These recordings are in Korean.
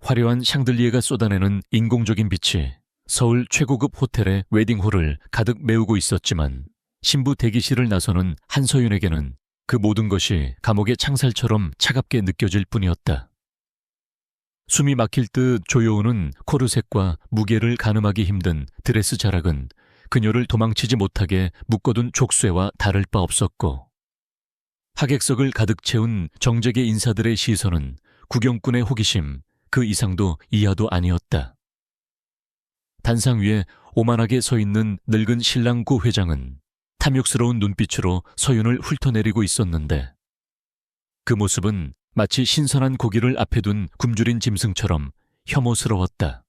화려한 샹들리에가 쏟아내는 인공적인 빛이 서울 최고급 호텔의 웨딩홀을 가득 메우고 있었지만 신부 대기실을 나서는 한서윤에게는 그 모든 것이 감옥의 창살처럼 차갑게 느껴질 뿐이었다. 숨이 막힐 듯 조여오는 코르셋과 무게를 가늠하기 힘든 드레스 자락은 그녀를 도망치지 못하게 묶어둔 족쇄와 다를 바 없었고, 하객석을 가득 채운 정재계 인사들의 시선은 구경꾼의 호기심 그 이상도 이하도 아니었다. 단상 위에 오만하게 서 있는 늙은 신랑 고 회장은 탐욕스러운 눈빛으로 서윤을 훑어내리고 있었는데, 그 모습은 마치 신선한 고기를 앞에 둔 굶주린 짐승처럼 혐오스러웠다.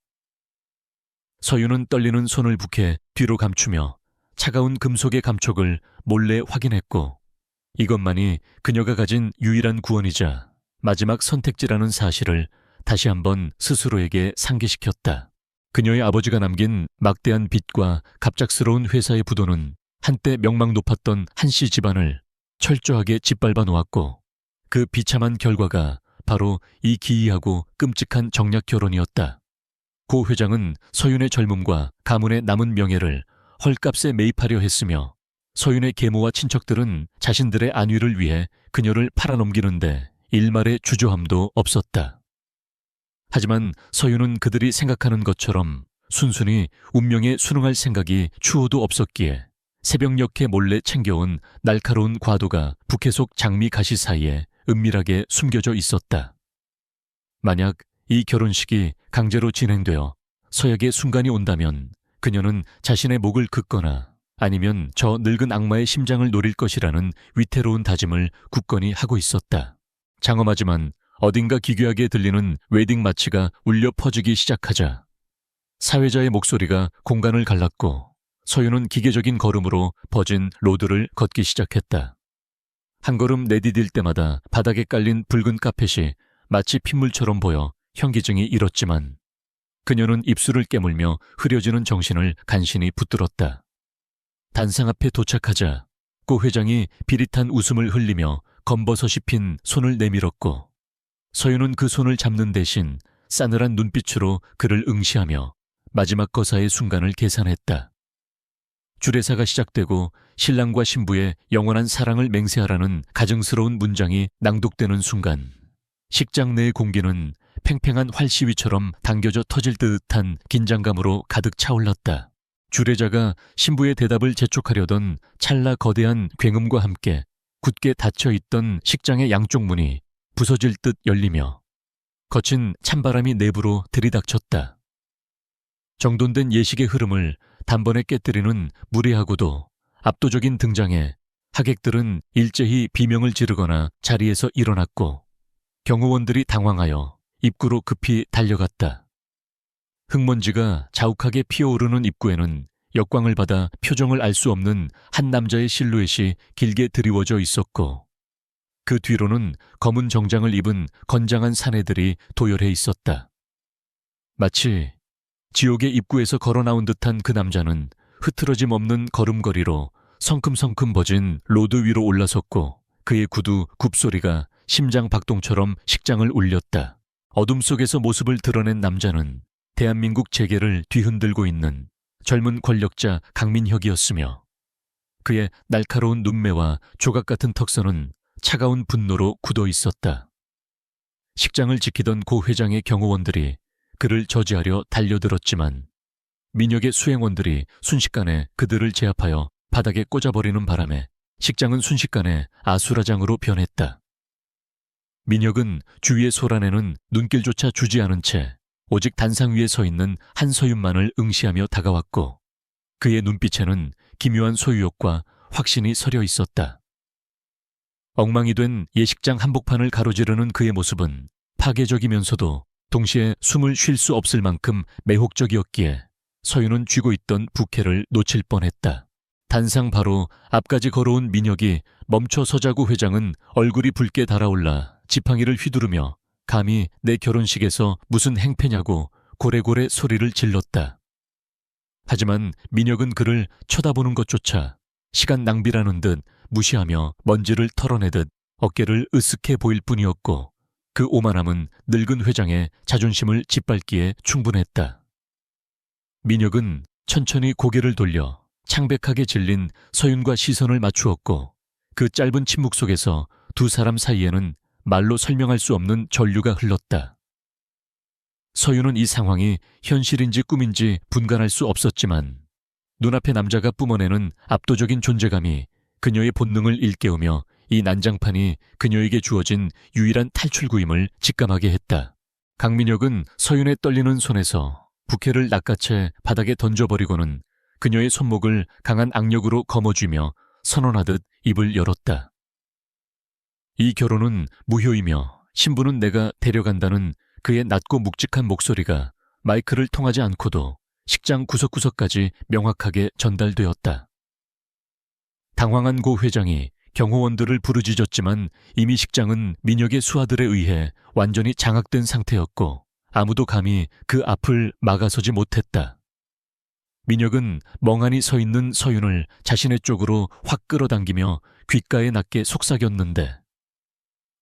서윤은 떨리는 손을 북해 뒤로 감추며 차가운 금속의 감촉을 몰래 확인했고, 이것만이 그녀가 가진 유일한 구원이자 마지막 선택지라는 사실을 다시 한번 스스로에게 상기시켰다. 그녀의 아버지가 남긴 막대한 빚과 갑작스러운 회사의 부도는 한때 명망 높았던 한씨 집안을 철저하게 짓밟아 놓았고, 그 비참한 결과가 바로 이 기이하고 끔찍한 정략 결혼이었다. 고 회장은 서윤의 젊음과 가문의 남은 명예를 헐값에 매입하려 했으며, 서윤의 계모와 친척들은 자신들의 안위를 위해 그녀를 팔아넘기는데 일말의 주저함도 없었다. 하지만 서윤은 그들이 생각하는 것처럼 순순히 운명에 순응할 생각이 추호도 없었기에 새벽녘에 몰래 챙겨온 날카로운 과도가 부케 속 장미 가시 사이에 은밀하게 숨겨져 있었다. 만약 이 결혼식이 강제로 진행되어 서약의 순간이 온다면 그녀는 자신의 목을 긋거나 아니면 저 늙은 악마의 심장을 노릴 것이라는 위태로운 다짐을 굳건히 하고 있었다. 장엄하지만 어딘가 기괴하게 들리는 웨딩 마치가 울려 퍼지기 시작하자 사회자의 목소리가 공간을 갈랐고, 서윤은 기계적인 걸음으로 버진 로드를 걷기 시작했다. 한 걸음 내디딜 때마다 바닥에 깔린 붉은 카펫이 마치 핏물처럼 보여 현기증이 일었지만, 그녀는 입술을 깨물며 흐려지는 정신을 간신히 붙들었다. 단상 앞에 도착하자 고 회장이 비릿한 웃음을 흘리며 검버섯이 핀 손을 내밀었고, 서윤은 그 손을 잡는 대신 싸늘한 눈빛으로 그를 응시하며 마지막 거사의 순간을 계산했다. 주례사가 시작되고 신랑과 신부의 영원한 사랑을 맹세하라는 가증스러운 문장이 낭독되는 순간, 식장 내의 공기는 팽팽한 활시위처럼 당겨져 터질 듯한 긴장감으로 가득 차올랐다. 주례자가 신부의 대답을 재촉하려던 찰나 거대한 굉음과 함께 굳게 닫혀있던 식장의 양쪽 문이 부서질 듯 열리며 거친 찬바람이 내부로 들이닥쳤다. 정돈된 예식의 흐름을 단번에 깨뜨리는 무례하고도 압도적인 등장에 하객들은 일제히 비명을 지르거나 자리에서 일어났고, 경호원들이 당황하여 입구로 급히 달려갔다. 흙먼지가 자욱하게 피어오르는 입구에는 역광을 받아 표정을 알 수 없는 한 남자의 실루엣이 길게 드리워져 있었고, 그 뒤로는 검은 정장을 입은 건장한 사내들이 도열해 있었다. 마치 지옥의 입구에서 걸어 나온 듯한 그 남자는 흐트러짐 없는 걸음걸이로 성큼성큼 버진 로드 위로 올라섰고, 그의 구두 굽소리가 심장 박동처럼 식장을 울렸다. 어둠 속에서 모습을 드러낸 남자는 대한민국 재계를 뒤흔들고 있는 젊은 권력자 강민혁이었으며, 그의 날카로운 눈매와 조각 같은 턱선은 차가운 분노로 굳어 있었다. 식장을 지키던 고 회장의 경호원들이 그를 저지하려 달려들었지만, 민혁의 수행원들이 순식간에 그들을 제압하여 바닥에 꽂아버리는 바람에 식장은 순식간에 아수라장으로 변했다. 민혁은 주위에 솟아내는 눈길조차 주지 않은 채 오직 단상 위에 서 있는 한서윤만을 응시하며 다가왔고, 그의 눈빛에는 기묘한 소유욕과 확신이 서려 있었다. 엉망이 된 예식장 한복판을 가로지르는 그의 모습은 파괴적이면서도 동시에 숨을 쉴 수 없을 만큼 매혹적이었기에 서윤은 쥐고 있던 부케를 놓칠 뻔했다. 단상 바로 앞까지 걸어온 민혁이 멈춰 서자고 회장은 얼굴이 붉게 달아올라 지팡이를 휘두르며 감히 내 결혼식에서 무슨 행패냐고 고래고래 소리를 질렀다. 하지만 민혁은 그를 쳐다보는 것조차 시간 낭비라는 듯 무시하며 먼지를 털어내듯 어깨를 으쓱해 보일 뿐이었고, 그 오만함은 늙은 회장의 자존심을 짓밟기에 충분했다. 민혁은 천천히 고개를 돌려 창백하게 질린 서윤과 시선을 맞추었고 그 짧은 침묵 속에서 두 사람 사이에는 말로 설명할 수 없는 전류가 흘렀다. 서윤은 이 상황이 현실인지 꿈인지 분간할 수 없었지만 눈앞의 남자가 뿜어내는 압도적인 존재감이 그녀의 본능을 일깨우며 이 난장판이 그녀에게 주어진 유일한 탈출구임을 직감하게 했다. 강민혁은 서윤의 떨리는 손에서 부케를 낚아채 바닥에 던져버리고는 그녀의 손목을 강한 악력으로 거머쥐며 선언하듯 입을 열었다. 이 결혼은 무효이며 신부는 내가 데려간다는 그의 낮고 묵직한 목소리가 마이크를 통하지 않고도 식장 구석구석까지 명확하게 전달되었다. 당황한 고 회장이 경호원들을 부르짖었지만 이미 식장은 민혁의 수하들에 의해 완전히 장악된 상태였고 아무도 감히 그 앞을 막아서지 못했다. 민혁은 멍하니 서 있는 서윤을 자신의 쪽으로 확 끌어당기며 귓가에 낮게 속삭였는데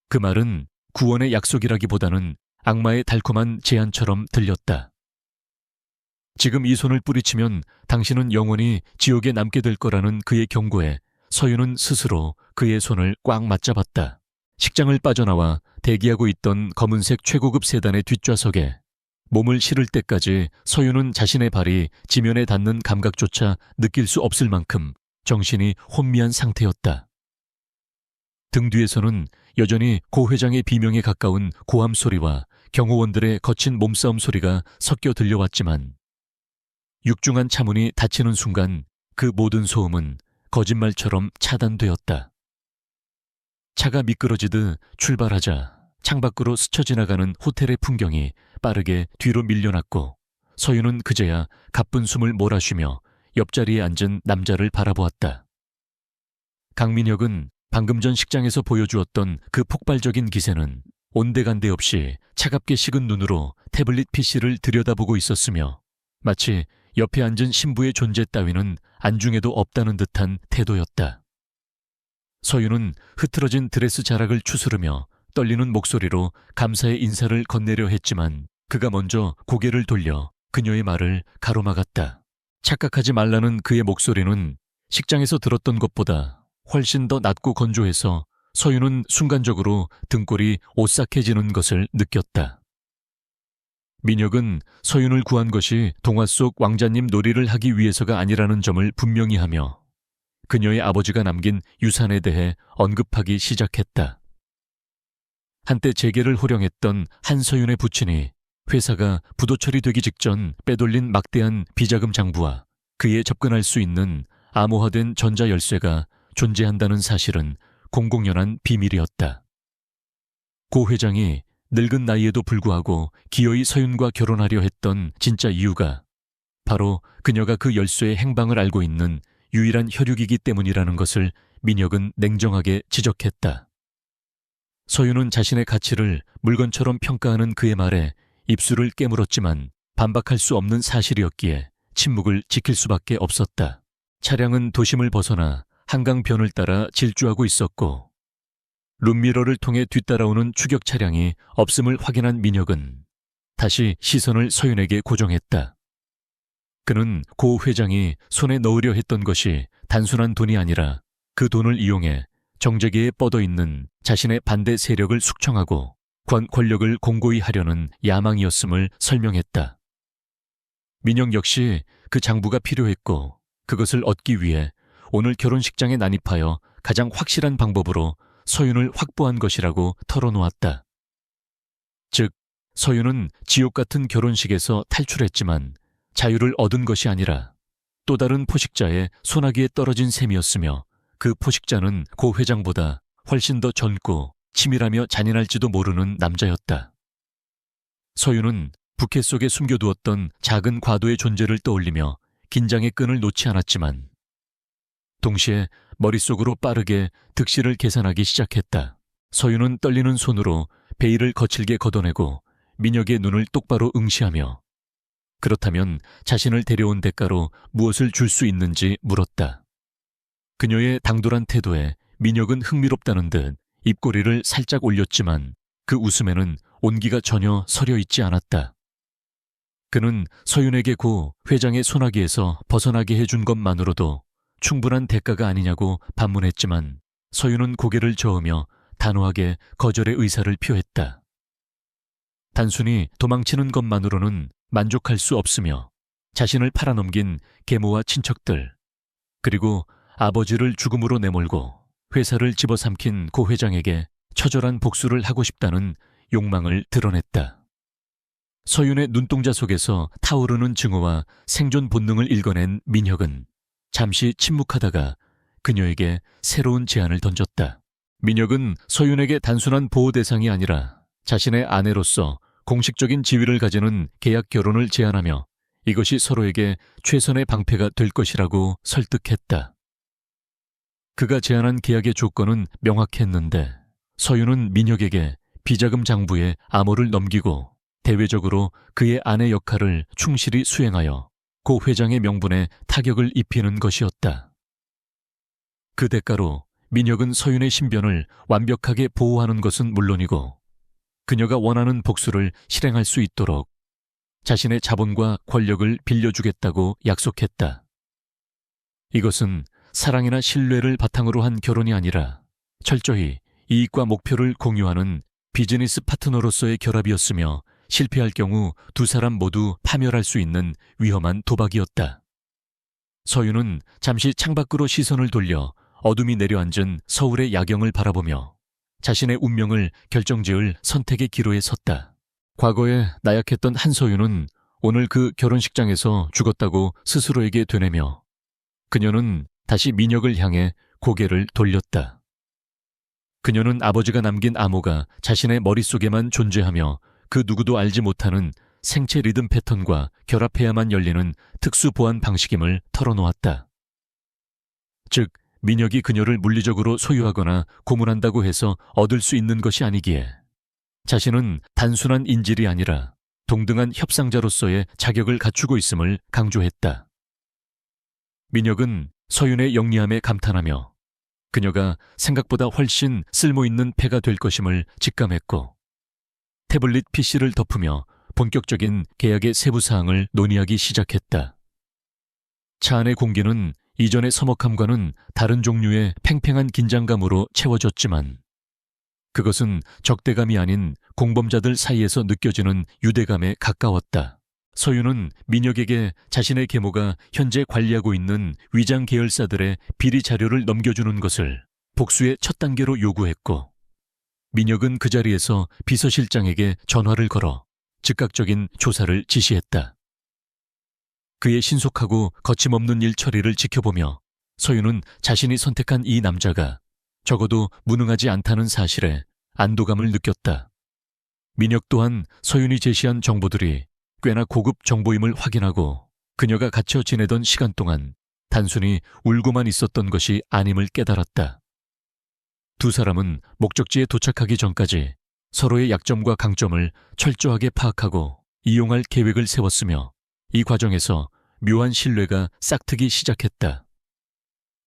그 말은 구원의 약속이라기보다는 악마의 달콤한 제안처럼 들렸다. 지금 이 손을 뿌리치면 당신은 영원히 지옥에 남게 될 거라는 그의 경고에 서윤은 스스로 그의 손을 꽉 맞잡았다. 식장을 빠져나와 대기하고 있던 검은색 최고급 세단의 뒷좌석에 몸을 실을 때까지 서윤은 자신의 발이 지면에 닿는 감각조차 느낄 수 없을 만큼 정신이 혼미한 상태였다. 등 뒤에서는 여전히 고 회장의 비명에 가까운 고함 소리와 경호원들의 거친 몸싸움 소리가 섞여 들려왔지만 육중한 차문이 닫히는 순간 그 모든 소음은 거짓말처럼 차단되었다. 차가 미끄러지듯 출발하자 창밖으로 스쳐 지나가는 호텔의 풍경이 빠르게 뒤로 밀려났고 서윤은 그제야 가쁜 숨을 몰아쉬며 옆자리에 앉은 남자를 바라보았다. 강민혁은 방금 전 식장에서 보여주었던 그 폭발적인 기세는 온데간데 없이 차갑게 식은 눈으로 태블릿 PC를 들여다보고 있었으며 마치 옆에 앉은 신부의 존재 따위는 안중에도 없다는 듯한 태도였다. 서윤은 흐트러진 드레스 자락을 추스르며 떨리는 목소리로 감사의 인사를 건네려 했지만 그가 먼저 고개를 돌려 그녀의 말을 가로막았다. 착각하지 말라는 그의 목소리는 식장에서 들었던 것보다 훨씬 더 낮고 건조해서 서윤은 순간적으로 등골이 오싹해지는 것을 느꼈다. 민혁은 서윤을 구한 것이 동화 속 왕자님 놀이를 하기 위해서가 아니라는 점을 분명히 하며 그녀의 아버지가 남긴 유산에 대해 언급하기 시작했다. 한때 재계를 호령했던 한서윤의 부친이 회사가 부도 처리되기 직전 빼돌린 막대한 비자금 장부와 그에 접근할 수 있는 암호화된 전자열쇠가 존재한다는 사실은 공공연한 비밀이었다. 고 회장이 늙은 나이에도 불구하고 기어이 서윤과 결혼하려 했던 진짜 이유가 바로 그녀가 그 열쇠의 행방을 알고 있는 유일한 혈육이기 때문이라는 것을 민혁은 냉정하게 지적했다. 서윤은 자신의 가치를 물건처럼 평가하는 그의 말에 입술을 깨물었지만 반박할 수 없는 사실이었기에 침묵을 지킬 수밖에 없었다. 차량은 도심을 벗어나 한강변을 따라 질주하고 있었고 룸미러를 통해 뒤따라오는 추격 차량이 없음을 확인한 민혁은 다시 시선을 서윤에게 고정했다. 그는 고 회장이 손에 넣으려 했던 것이 단순한 돈이 아니라 그 돈을 이용해 정재계에 뻗어있는 자신의 반대 세력을 숙청하고 권력을 공고히 하려는 야망이었음을 설명했다. 민혁 역시 그 장부가 필요했고 그것을 얻기 위해 오늘 결혼식장에 난입하여 가장 확실한 방법으로 서윤을 확보한 것이라고 털어놓았다. 즉, 서윤은 지옥 같은 결혼식에서 탈출했지만 자유를 얻은 것이 아니라 또 다른 포식자의 소나기에 떨어진 셈이었으며 그 포식자는 고 회장보다 훨씬 더 젊고 치밀하며 잔인할지도 모르는 남자였다. 서윤은 부케 속에 숨겨두었던 작은 과도의 존재를 떠올리며 긴장의 끈을 놓지 않았지만 동시에 머릿속으로 빠르게 득실을 계산하기 시작했다. 서윤은 떨리는 손으로 베일을 거칠게 걷어내고 민혁의 눈을 똑바로 응시하며 그렇다면 자신을 데려온 대가로 무엇을 줄 수 있는지 물었다. 그녀의 당돌한 태도에 민혁은 흥미롭다는 듯 입꼬리를 살짝 올렸지만 그 웃음에는 온기가 전혀 서려 있지 않았다. 그는 서윤에게 고 회장의 소나기에서 벗어나게 해준 것만으로도 충분한 대가가 아니냐고 반문했지만 서윤은 고개를 저으며 단호하게 거절의 의사를 표했다. 단순히 도망치는 것만으로는 만족할 수 없으며 자신을 팔아넘긴 계모와 친척들, 그리고 아버지를 죽음으로 내몰고 회사를 집어삼킨 고 회장에게 처절한 복수를 하고 싶다는 욕망을 드러냈다. 서윤의 눈동자 속에서 타오르는 증오와 생존 본능을 읽어낸 민혁은 잠시 침묵하다가 그녀에게 새로운 제안을 던졌다. 민혁은 서윤에게 단순한 보호 대상이 아니라 자신의 아내로서 공식적인 지위를 가지는 계약 결혼을 제안하며 이것이 서로에게 최선의 방패가 될 것이라고 설득했다. 그가 제안한 계약의 조건은 명확했는데 서윤은 민혁에게 비자금 장부에 암호를 넘기고 대외적으로 그의 아내 역할을 충실히 수행하여 고 회장의 명분에 타격을 입히는 것이었다. 그 대가로 민혁은 서윤의 신변을 완벽하게 보호하는 것은 물론이고 그녀가 원하는 복수를 실행할 수 있도록 자신의 자본과 권력을 빌려주겠다고 약속했다. 이것은 사랑이나 신뢰를 바탕으로 한 결혼이 아니라 철저히 이익과 목표를 공유하는 비즈니스 파트너로서의 결합이었으며 실패할 경우 두 사람 모두 파멸할 수 있는 위험한 도박이었다. 서윤은 잠시 창밖으로 시선을 돌려 어둠이 내려앉은 서울의 야경을 바라보며 자신의 운명을 결정지을 선택의 기로에 섰다. 과거에 나약했던 한서윤은 오늘 그 결혼식장에서 죽었다고 스스로에게 되뇌며 그녀는 다시 민혁을 향해 고개를 돌렸다. 그녀는 아버지가 남긴 암호가 자신의 머릿속에만 존재하며 그 누구도 알지 못하는 생체 리듬 패턴과 결합해야만 열리는 특수 보안 방식임을 털어놓았다. 즉, 민혁이 그녀를 물리적으로 소유하거나 고문한다고 해서 얻을 수 있는 것이 아니기에 자신은 단순한 인질이 아니라 동등한 협상자로서의 자격을 갖추고 있음을 강조했다. 민혁은 서윤의 영리함에 감탄하며 그녀가 생각보다 훨씬 쓸모있는 패가 될 것임을 직감했고 태블릿 PC를 덮으며 본격적인 계약의 세부 사항을 논의하기 시작했다. 차 안의 공기는 이전의 서먹함과는 다른 종류의 팽팽한 긴장감으로 채워졌지만 그것은 적대감이 아닌 공범자들 사이에서 느껴지는 유대감에 가까웠다. 서윤은 민혁에게 자신의 계모가 현재 관리하고 있는 위장 계열사들의 비리 자료를 넘겨주는 것을 복수의 첫 단계로 요구했고 민혁은 그 자리에서 비서실장에게 전화를 걸어 즉각적인 조사를 지시했다. 그의 신속하고 거침없는 일 처리를 지켜보며 서윤은 자신이 선택한 이 남자가 적어도 무능하지 않다는 사실에 안도감을 느꼈다. 민혁 또한 서윤이 제시한 정보들이 꽤나 고급 정보임을 확인하고 그녀가 갇혀 지내던 시간 동안 단순히 울고만 있었던 것이 아님을 깨달았다. 두 사람은 목적지에 도착하기 전까지 서로의 약점과 강점을 철저하게 파악하고 이용할 계획을 세웠으며 이 과정에서 묘한 신뢰가 싹트기 시작했다.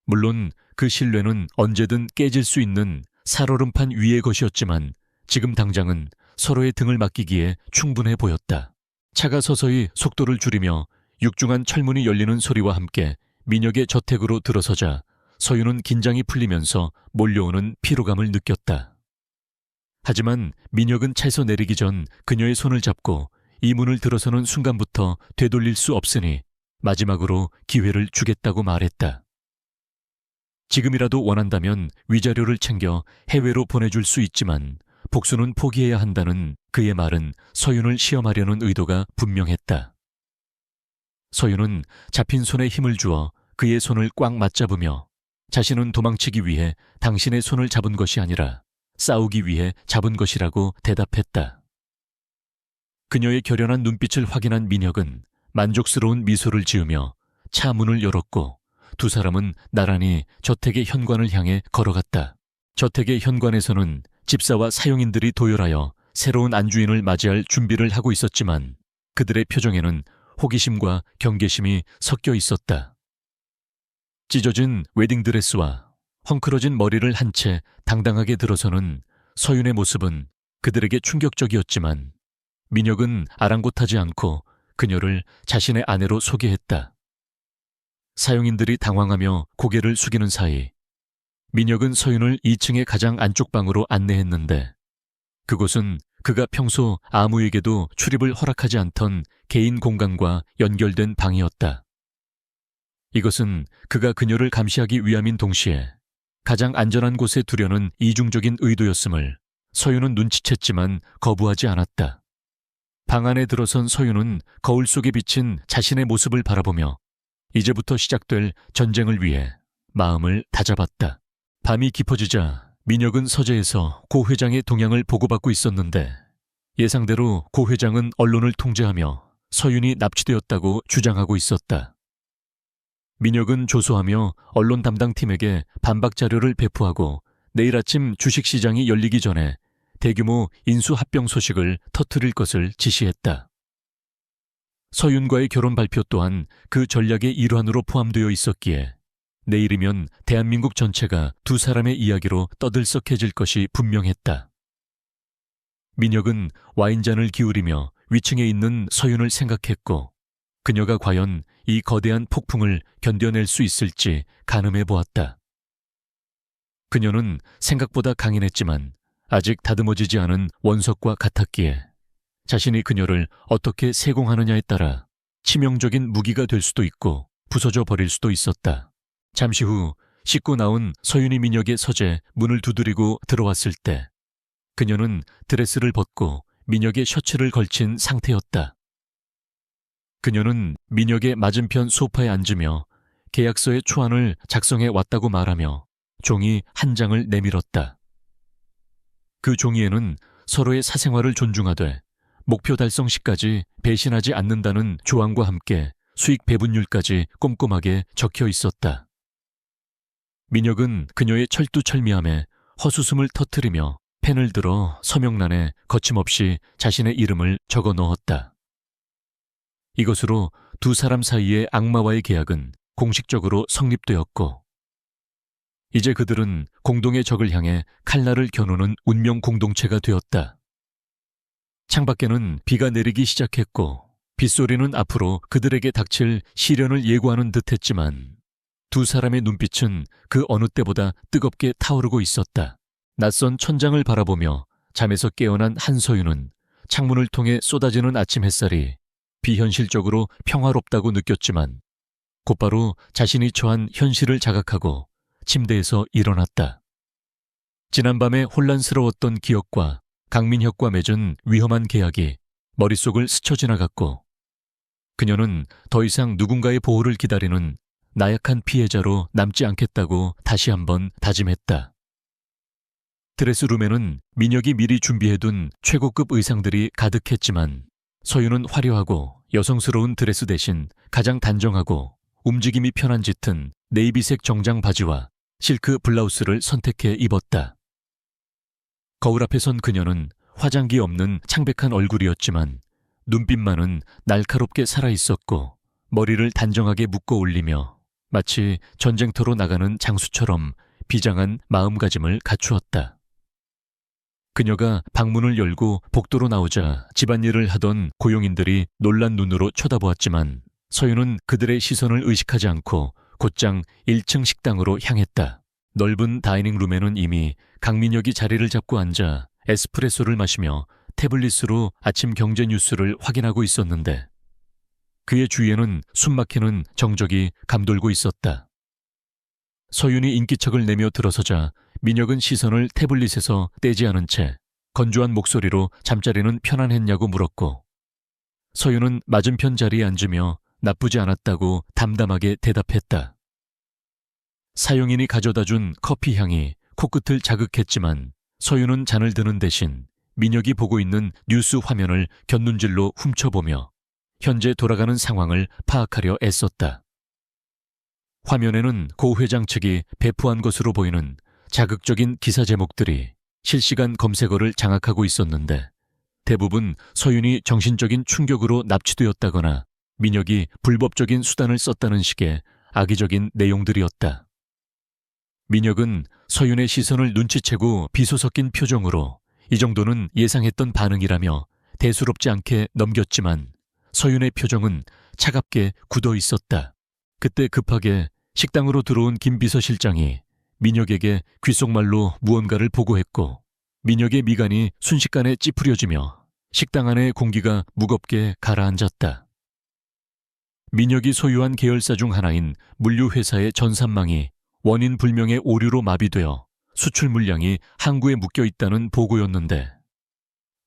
물론 그 신뢰는 언제든 깨질 수 있는 살얼음판 위의 것이었지만 지금 당장은 서로의 등을 맡기기에 충분해 보였다. 차가 서서히 속도를 줄이며 육중한 철문이 열리는 소리와 함께 민혁의 저택으로 들어서자 서윤은 긴장이 풀리면서 몰려오는 피로감을 느꼈다. 하지만 민혁은 차에서 내리기 전 그녀의 손을 잡고 이 문을 들어서는 순간부터 되돌릴 수 없으니 마지막으로 기회를 주겠다고 말했다. 지금이라도 원한다면 위자료를 챙겨 해외로 보내줄 수 있지만 복수는 포기해야 한다는 그의 말은 서윤을 시험하려는 의도가 분명했다. 서윤은 잡힌 손에 힘을 주어 그의 손을 꽉 맞잡으며 자신은 도망치기 위해 당신의 손을 잡은 것이 아니라 싸우기 위해 잡은 것이라고 대답했다. 그녀의 결연한 눈빛을 확인한 민혁은 만족스러운 미소를 지으며 차 문을 열었고 두 사람은 나란히 저택의 현관을 향해 걸어갔다. 저택의 현관에서는 집사와 사용인들이 도열하여 새로운 안주인을 맞이할 준비를 하고 있었지만 그들의 표정에는 호기심과 경계심이 섞여 있었다. 찢어진 웨딩드레스와 헝클어진 머리를 한 채 당당하게 들어서는 서윤의 모습은 그들에게 충격적이었지만 민혁은 아랑곳하지 않고 그녀를 자신의 아내로 소개했다. 사용인들이 당황하며 고개를 숙이는 사이 민혁은 서윤을 2층의 가장 안쪽 방으로 안내했는데 그곳은 그가 평소 아무에게도 출입을 허락하지 않던 개인 공간과 연결된 방이었다. 이것은 그가 그녀를 감시하기 위함인 동시에 가장 안전한 곳에 두려는 이중적인 의도였음을 서윤은 눈치챘지만 거부하지 않았다. 방 안에 들어선 서윤은 거울 속에 비친 자신의 모습을 바라보며 이제부터 시작될 전쟁을 위해 마음을 다잡았다. 밤이 깊어지자 민혁은 서재에서 고 회장의 동향을 보고받고 있었는데 예상대로 고 회장은 언론을 통제하며 서윤이 납치되었다고 주장하고 있었다. 민혁은 조소하며 언론 담당팀에게 반박 자료를 배포하고 내일 아침 주식시장이 열리기 전에 대규모 인수합병 소식을 터뜨릴 것을 지시했다. 서윤과의 결혼 발표 또한 그 전략의 일환으로 포함되어 있었기에 내일이면 대한민국 전체가 두 사람의 이야기로 떠들썩해질 것이 분명했다. 민혁은 와인잔을 기울이며 위층에 있는 서윤을 생각했고 그녀가 과연 이 거대한 폭풍을 견뎌낼 수 있을지 가늠해 보았다. 그녀는 생각보다 강인했지만 아직 다듬어지지 않은 원석과 같았기에 자신이 그녀를 어떻게 세공하느냐에 따라 치명적인 무기가 될 수도 있고 부서져 버릴 수도 있었다. 잠시 후 씻고 나온 서윤이 민혁의 서재 문을 두드리고 들어왔을 때 그녀는 드레스를 벗고 민혁의 셔츠를 걸친 상태였다. 그녀는 민혁의 맞은편 소파에 앉으며 계약서의 초안을 작성해 왔다고 말하며 종이 한 장을 내밀었다. 그 종이에는 서로의 사생활을 존중하되 목표 달성 시까지 배신하지 않는다는 조항과 함께 수익 배분율까지 꼼꼼하게 적혀 있었다. 민혁은 그녀의 철두철미함에 헛웃음을 터뜨리며 펜을 들어 서명란에 거침없이 자신의 이름을 적어 넣었다. 이것으로 두 사람 사이의 악마와의 계약은 공식적으로 성립되었고 이제 그들은 공동의 적을 향해 칼날을 겨누는 운명 공동체가 되었다. 창밖에는 비가 내리기 시작했고 빗소리는 앞으로 그들에게 닥칠 시련을 예고하는 듯했지만 두 사람의 눈빛은 그 어느 때보다 뜨겁게 타오르고 있었다. 낯선 천장을 바라보며 잠에서 깨어난 한서윤은 창문을 통해 쏟아지는 아침 햇살이 비현실적으로 평화롭다고 느꼈지만 곧바로 자신이 처한 현실을 자각하고 침대에서 일어났다. 지난밤에 혼란스러웠던 기억과 강민혁과 맺은 위험한 계약이 머릿속을 스쳐 지나갔고 그녀는 더 이상 누군가의 보호를 기다리는 나약한 피해자로 남지 않겠다고 다시 한번 다짐했다. 드레스룸에는 민혁이 미리 준비해둔 최고급 의상들이 가득했지만 서윤은 화려하고 여성스러운 드레스 대신 가장 단정하고 움직임이 편한 짙은 네이비색 정장 바지와 실크 블라우스를 선택해 입었다. 거울 앞에 선 그녀는 화장기 없는 창백한 얼굴이었지만 눈빛만은 날카롭게 살아있었고 머리를 단정하게 묶어 올리며 마치 전쟁터로 나가는 장수처럼 비장한 마음가짐을 갖추었다. 그녀가 방문을 열고 복도로 나오자 집안일을 하던 고용인들이 놀란 눈으로 쳐다보았지만 서윤은 그들의 시선을 의식하지 않고 곧장 1층 식당으로 향했다. 넓은 다이닝룸에는 이미 강민혁이 자리를 잡고 앉아 에스프레소를 마시며 태블릿으로 아침 경제 뉴스를 확인하고 있었는데 그의 주위에는 숨막히는 정적이 감돌고 있었다. 서윤이 인기척을 내며 들어서자 민혁은 시선을 태블릿에서 떼지 않은 채 건조한 목소리로 잠자리는 편안했냐고 물었고 서윤은 맞은편 자리에 앉으며 나쁘지 않았다고 담담하게 대답했다. 사용인이 가져다준 커피 향이 코끝을 자극했지만 서윤은 잔을 드는 대신 민혁이 보고 있는 뉴스 화면을 곁눈질로 훔쳐보며 현재 돌아가는 상황을 파악하려 애썼다. 화면에는 고 회장 측이 배포한 것으로 보이는 자극적인 기사 제목들이 실시간 검색어를 장악하고 있었는데 대부분 서윤이 정신적인 충격으로 납치되었다거나 민혁이 불법적인 수단을 썼다는 식의 악의적인 내용들이었다. 민혁은 서윤의 시선을 눈치채고 비소 섞인 표정으로 이 정도는 예상했던 반응이라며 대수롭지 않게 넘겼지만 서윤의 표정은 차갑게 굳어 있었다. 그때 급하게 식당으로 들어온 김 비서실장이 민혁에게 귓속말로 무언가를 보고했고 민혁의 미간이 순식간에 찌푸려지며 식당 안의 공기가 무겁게 가라앉았다. 민혁이 소유한 계열사 중 하나인 물류회사의 전산망이 원인 불명의 오류로 마비되어 수출 물량이 항구에 묶여 있다는 보고였는데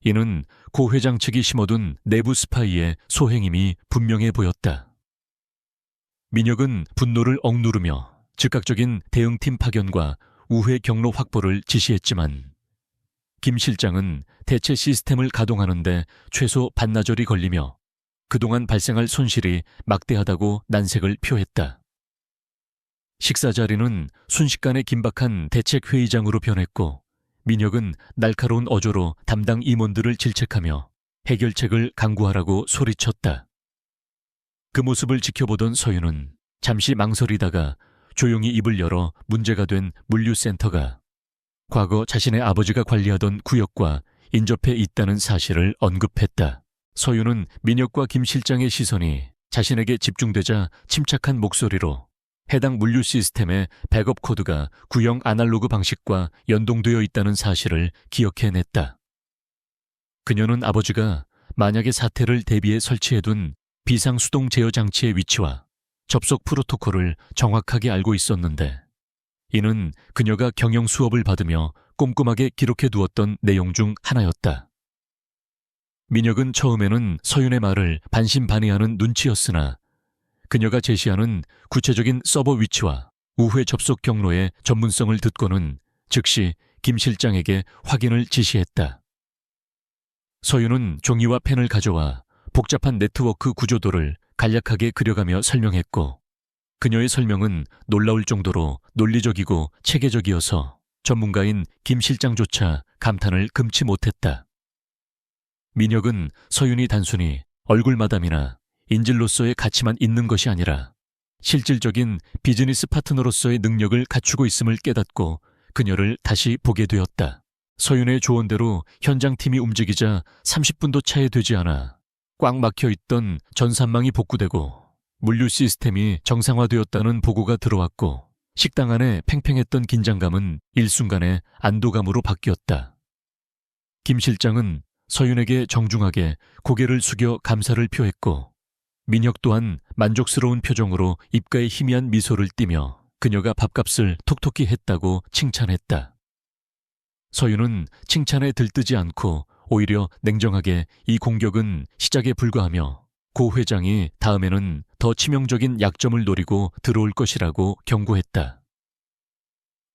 이는 고 회장 측이 심어둔 내부 스파이의 소행임이 분명해 보였다. 민혁은 분노를 억누르며 즉각적인 대응팀 파견과 우회 경로 확보를 지시했지만 김 실장은 대체 시스템을 가동하는데 최소 반나절이 걸리며 그동안 발생할 손실이 막대하다고 난색을 표했다. 식사 자리는 순식간에 긴박한 대책회의장으로 변했고 민혁은 날카로운 어조로 담당 임원들을 질책하며 해결책을 강구하라고 소리쳤다. 그 모습을 지켜보던 서윤은 잠시 망설이다가 조용히 입을 열어 문제가 된 물류센터가 과거 자신의 아버지가 관리하던 구역과 인접해 있다는 사실을 언급했다. 서윤은 민혁과 김 실장의 시선이 자신에게 집중되자 침착한 목소리로 해당 물류 시스템의 백업 코드가 구형 아날로그 방식과 연동되어 있다는 사실을 기억해냈다. 그녀는 아버지가 만약의 사태를 대비해 설치해둔 비상수동 제어 장치의 위치와 접속 프로토콜을 정확하게 알고 있었는데 이는 그녀가 경영 수업을 받으며 꼼꼼하게 기록해 두었던 내용 중 하나였다. 민혁은 처음에는 서윤의 말을 반신반의하는 눈치였으나 그녀가 제시하는 구체적인 서버 위치와 우회 접속 경로의 전문성을 듣고는 즉시 김 실장에게 확인을 지시했다. 서윤은 종이와 펜을 가져와 복잡한 네트워크 구조도를 간략하게 그려가며 설명했고 그녀의 설명은 놀라울 정도로 논리적이고 체계적이어서 전문가인 김 실장조차 감탄을 금치 못했다. 민혁은 서윤이 단순히 얼굴마담이나 인질로서의 가치만 있는 것이 아니라 실질적인 비즈니스 파트너로서의 능력을 갖추고 있음을 깨닫고 그녀를 다시 보게 되었다. 서윤의 조언대로 현장팀이 움직이자 30분도 차에 되지 않아 꽉 막혀있던 전산망이 복구되고 물류 시스템이 정상화되었다는 보고가 들어왔고 식당 안에 팽팽했던 긴장감은 일순간에 안도감으로 바뀌었다. 김 실장은 서윤에게 정중하게 고개를 숙여 감사를 표했고 민혁 또한 만족스러운 표정으로 입가에 희미한 미소를 띠며 그녀가 밥값을 톡톡히 했다고 칭찬했다. 서윤은 칭찬에 들뜨지 않고 오히려 냉정하게 이 공격은 시작에 불과하며 고 회장이 다음에는 더 치명적인 약점을 노리고 들어올 것이라고 경고했다.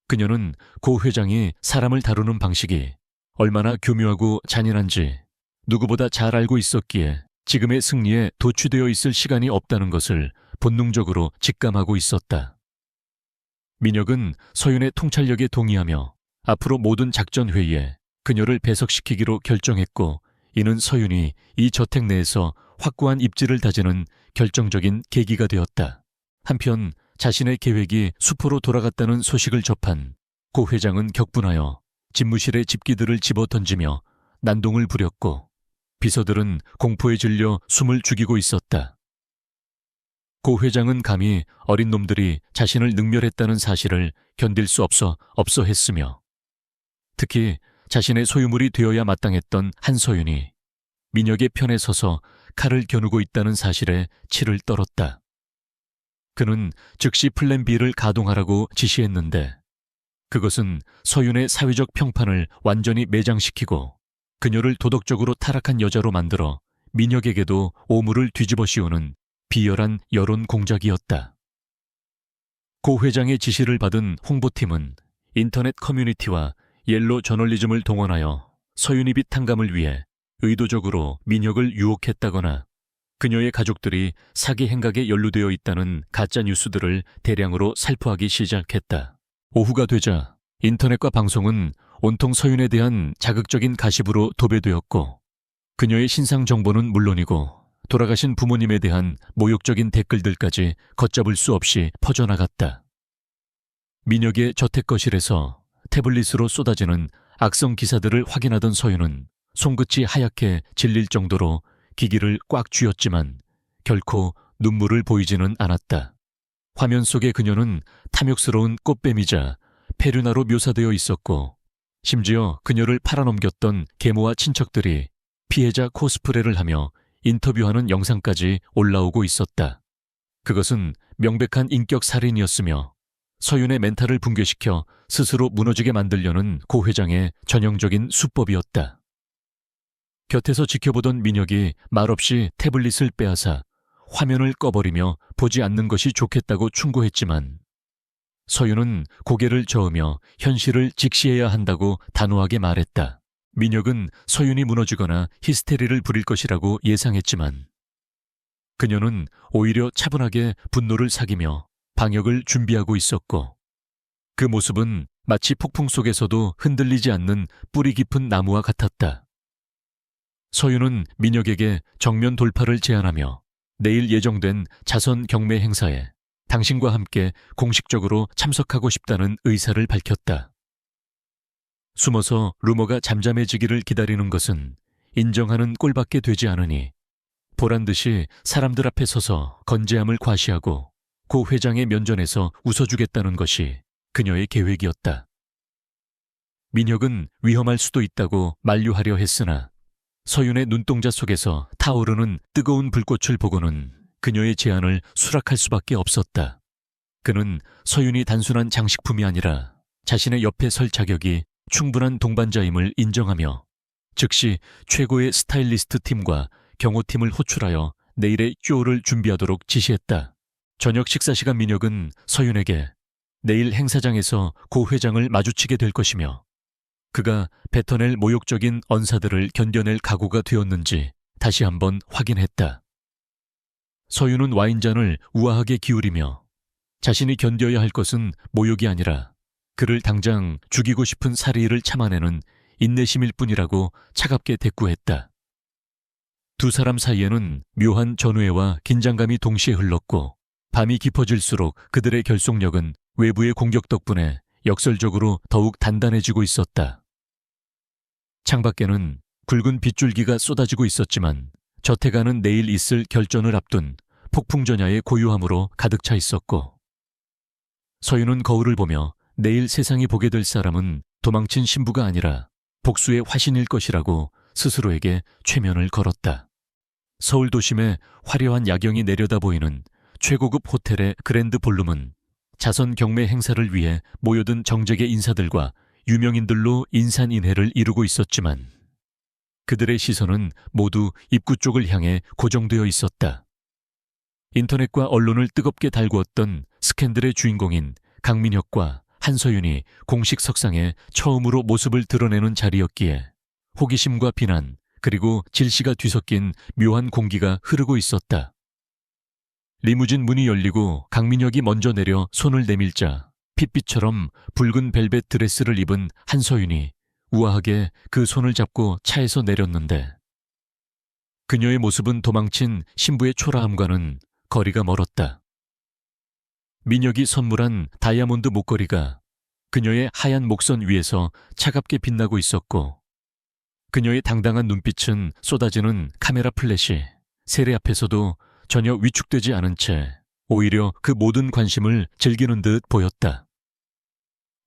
그녀는 고 회장이 사람을 다루는 방식이 얼마나 교묘하고 잔인한지 누구보다 잘 알고 있었기에 지금의 승리에 도취되어 있을 시간이 없다는 것을 본능적으로 직감하고 있었다. 민혁은 서윤의 통찰력에 동의하며 앞으로 모든 작전 회의에 그녀를 배석시키기로 결정했고 이는 서윤이 이 저택 내에서 확고한 입지를 다지는 결정적인 계기가 되었다. 한편 자신의 계획이 수포로 돌아갔다는 소식을 접한 고 회장은 격분하여 집무실에 집기들을 집어던지며 난동을 부렸고 비서들은 공포에 질려 숨을 죽이고 있었다. 고 회장은 감히 어린 놈들이 자신을 능멸했다는 사실을 견딜 수 없어 없어했으며 특히 자신의 소유물이 되어야 마땅했던 한서윤이 민혁의 편에 서서 칼을 겨누고 있다는 사실에 치를 떨었다. 그는 즉시 플랜 B를 가동하라고 지시했는데 그것은 서윤의 사회적 평판을 완전히 매장시키고 그녀를 도덕적으로 타락한 여자로 만들어 민혁에게도 오물을 뒤집어 씌우는 비열한 여론 공작이었다. 고 회장의 지시를 받은 홍보팀은 인터넷 커뮤니티와 옐로 저널리즘을 동원하여 서윤이 빚 탕감을 위해 의도적으로 민혁을 유혹했다거나 그녀의 가족들이 사기 행각에 연루되어 있다는 가짜 뉴스들을 대량으로 살포하기 시작했다. 오후가 되자 인터넷과 방송은 온통 서윤에 대한 자극적인 가십으로 도배되었고 그녀의 신상 정보는 물론이고 돌아가신 부모님에 대한 모욕적인 댓글들까지 걷잡을 수 없이 퍼져나갔다. 민혁의 저택 거실에서 태블릿으로 쏟아지는 악성 기사들을 확인하던 서윤은 손끝이 하얗게 질릴 정도로 기기를 꽉 쥐었지만 결코 눈물을 보이지는 않았다. 화면 속의 그녀는 탐욕스러운 꽃뱀이자 페류나로 묘사되어 있었고, 심지어 그녀를 팔아넘겼던 계모와 친척들이 피해자 코스프레를 하며 인터뷰하는 영상까지 올라오고 있었다. 그것은 명백한 인격 살인이었으며 서윤의 멘탈을 붕괴시켜 스스로 무너지게 만들려는 고 회장의 전형적인 수법이었다. 곁에서 지켜보던 민혁이 말없이 태블릿을 빼앗아 화면을 꺼버리며 보지 않는 것이 좋겠다고 충고했지만 서윤은 고개를 저으며 현실을 직시해야 한다고 단호하게 말했다. 민혁은 서윤이 무너지거나 히스테리를 부릴 것이라고 예상했지만 그녀는 오히려 차분하게 분노를 사귀며 방역을 준비하고 있었고, 그 모습은 마치 폭풍 속에서도 흔들리지 않는 뿌리 깊은 나무와 같았다. 서윤은 민혁에게 정면 돌파를 제안하며 내일 예정된 자선 경매 행사에 당신과 함께 공식적으로 참석하고 싶다는 의사를 밝혔다. 숨어서 루머가 잠잠해지기를 기다리는 것은 인정하는 꼴밖에 되지 않으니 보란듯이 사람들 앞에 서서 건재함을 과시하고 고 회장의 면전에서 웃어주겠다는 것이 그녀의 계획이었다. 민혁은 위험할 수도 있다고 만류하려 했으나 서윤의 눈동자 속에서 타오르는 뜨거운 불꽃을 보고는 그녀의 제안을 수락할 수밖에 없었다. 그는 서윤이 단순한 장식품이 아니라 자신의 옆에 설 자격이 충분한 동반자임을 인정하며 즉시 최고의 스타일리스트 팀과 경호팀을 호출하여 내일의 쇼를 준비하도록 지시했다. 저녁 식사 시간 민혁은 서윤에게 내일 행사장에서 고 회장을 마주치게 될 것이며 그가 뱉어낼 모욕적인 언사들을 견뎌낼 각오가 되었는지 다시 한번 확인했다. 서윤은 와인잔을 우아하게 기울이며 자신이 견뎌야 할 것은 모욕이 아니라 그를 당장 죽이고 싶은 살이를 참아내는 인내심일 뿐이라고 차갑게 대꾸했다. 두 사람 사이에는 묘한 전우애와 긴장감이 동시에 흘렀고 밤이 깊어질수록 그들의 결속력은 외부의 공격 덕분에 역설적으로 더욱 단단해지고 있었다. 창밖에는 굵은 빗줄기가 쏟아지고 있었지만 저태가는 내일 있을 결전을 앞둔 폭풍전야의 고요함으로 가득 차 있었고, 서윤은 거울을 보며 내일 세상이 보게 될 사람은 도망친 신부가 아니라 복수의 화신일 것이라고 스스로에게 최면을 걸었다. 서울 도심의 화려한 야경이 내려다 보이는 최고급 호텔의 그랜드 볼룸은 자선 경매 행사를 위해 모여든 정재계 인사들과 유명인들로 인산인해를 이루고 있었지만 그들의 시선은 모두 입구 쪽을 향해 고정되어 있었다. 인터넷과 언론을 뜨겁게 달구었던 스캔들의 주인공인 강민혁과 한서윤이 공식 석상에 처음으로 모습을 드러내는 자리였기에 호기심과 비난 그리고 질시가 뒤섞인 묘한 공기가 흐르고 있었다. 리무진 문이 열리고 강민혁이 먼저 내려 손을 내밀자 핏빛처럼 붉은 벨벳 드레스를 입은 한서윤이 우아하게 그 손을 잡고 차에서 내렸는데 그녀의 모습은 도망친 신부의 초라함과는 거리가 멀었다. 민혁이 선물한 다이아몬드 목걸이가 그녀의 하얀 목선 위에서 차갑게 빛나고 있었고 그녀의 당당한 눈빛은 쏟아지는 카메라 플래시, 세례 앞에서도 전혀 위축되지 않은 채 오히려 그 모든 관심을 즐기는 듯 보였다.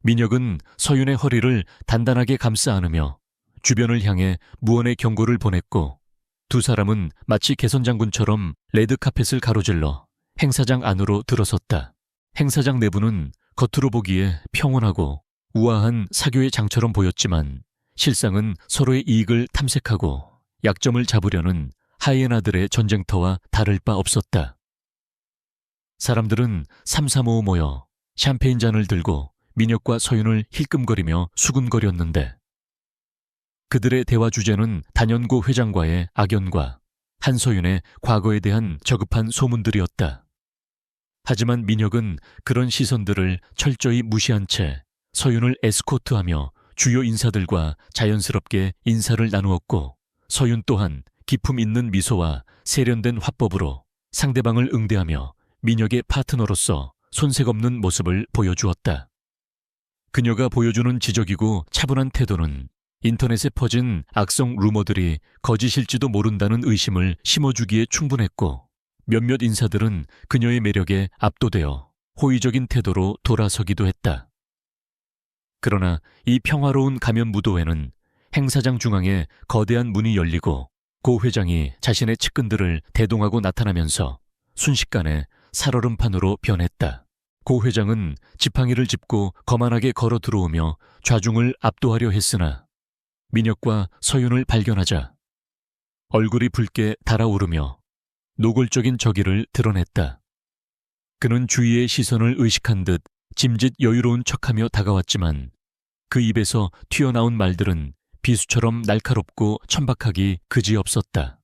민혁은 서윤의 허리를 단단하게 감싸 안으며 주변을 향해 무언의 경고를 보냈고 두 사람은 마치 개선장군처럼 레드카펫을 가로질러 행사장 안으로 들어섰다. 행사장 내부는 겉으로 보기에 평온하고 우아한 사교의 장처럼 보였지만 실상은 서로의 이익을 탐색하고 약점을 잡으려는 하이에나들의 전쟁터와 다를 바 없었다. 사람들은 삼삼오오 모여 샴페인 잔을 들고 민혁과 서윤을 힐끔거리며 수군거렸는데 그들의 대화 주제는 단연고 회장과의 악연과 한서윤의 과거에 대한 저급한 소문들이었다. 하지만 민혁은 그런 시선들을 철저히 무시한 채 서윤을 에스코트하며 주요 인사들과 자연스럽게 인사를 나누었고 서윤 또한 기품 있는 미소와 세련된 화법으로 상대방을 응대하며 민혁의 파트너로서 손색 없는 모습을 보여주었다. 그녀가 보여주는 지적이고 차분한 태도는 인터넷에 퍼진 악성 루머들이 거짓일지도 모른다는 의심을 심어주기에 충분했고, 몇몇 인사들은 그녀의 매력에 압도되어 호의적인 태도로 돌아서기도 했다. 그러나 이 평화로운 가면 무도회는 행사장 중앙에 거대한 문이 열리고 고 회장이 자신의 측근들을 대동하고 나타나면서 순식간에 살얼음판으로 변했다. 고 회장은 지팡이를 짚고 거만하게 걸어 들어오며 좌중을 압도하려 했으나 민혁과 서윤을 발견하자 얼굴이 붉게 달아오르며 노골적인 저기를 드러냈다. 그는 주위의 시선을 의식한 듯 짐짓 여유로운 척하며 다가왔지만 그 입에서 튀어나온 말들은 비수처럼 날카롭고 천박하기 그지없었다.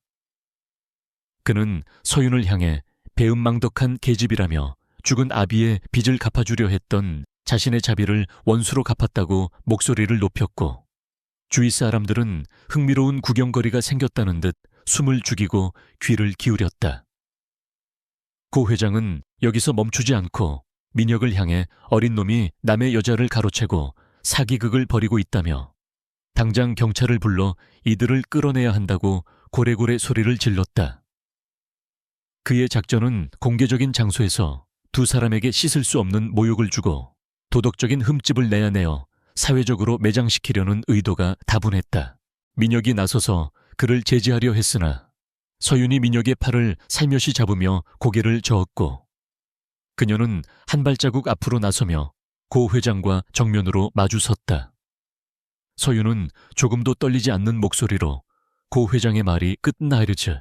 그는 서윤을 향해 배은망덕한 계집이라며 죽은 아비의 빚을 갚아주려 했던 자신의 자비를 원수로 갚았다고 목소리를 높였고, 주위 사람들은 흥미로운 구경거리가 생겼다는 듯 숨을 죽이고 귀를 기울였다. 고 회장은 여기서 멈추지 않고 민혁을 향해 어린 놈이 남의 여자를 가로채고 사기극을 벌이고 있다며 당장 경찰을 불러 이들을 끌어내야 한다고 고래고래 소리를 질렀다. 그의 작전은 공개적인 장소에서 두 사람에게 씻을 수 없는 모욕을 주고 도덕적인 흠집을 내야내어 사회적으로 매장시키려는 의도가 다분했다. 민혁이 나서서 그를 제지하려 했으나 서윤이 민혁의 팔을 살며시 잡으며 고개를 저었고, 그녀는 한 발자국 앞으로 나서며 고 회장과 정면으로 마주섰다. 서윤은 조금도 떨리지 않는 목소리로 고 회장의 말이 끝나이르즈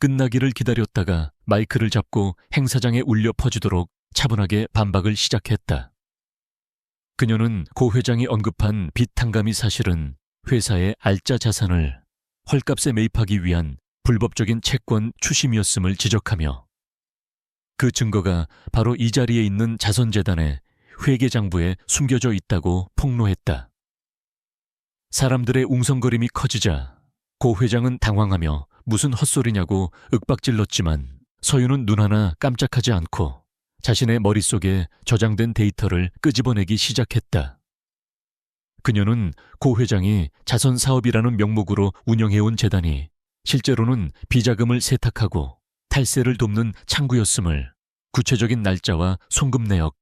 끝나기를 기다렸다가 마이크를 잡고 행사장에 울려 퍼지도록 차분하게 반박을 시작했다. 그녀는 고 회장이 언급한 빚 탕감이 사실은 회사의 알짜 자산을 헐값에 매입하기 위한 불법적인 채권 추심이었음을 지적하며 그 증거가 바로 이 자리에 있는 자선재단의 회계장부에 숨겨져 있다고 폭로했다. 사람들의 웅성거림이 커지자 고 회장은 당황하며 무슨 헛소리냐고 윽박질렀지만 서윤은 눈 하나 깜짝하지 않고 자신의 머릿속에 저장된 데이터를 끄집어내기 시작했다. 그녀는 고 회장이 자선사업이라는 명목으로 운영해온 재단이 실제로는 비자금을 세탁하고 탈세를 돕는 창구였음을 구체적인 날짜와 송금 내역,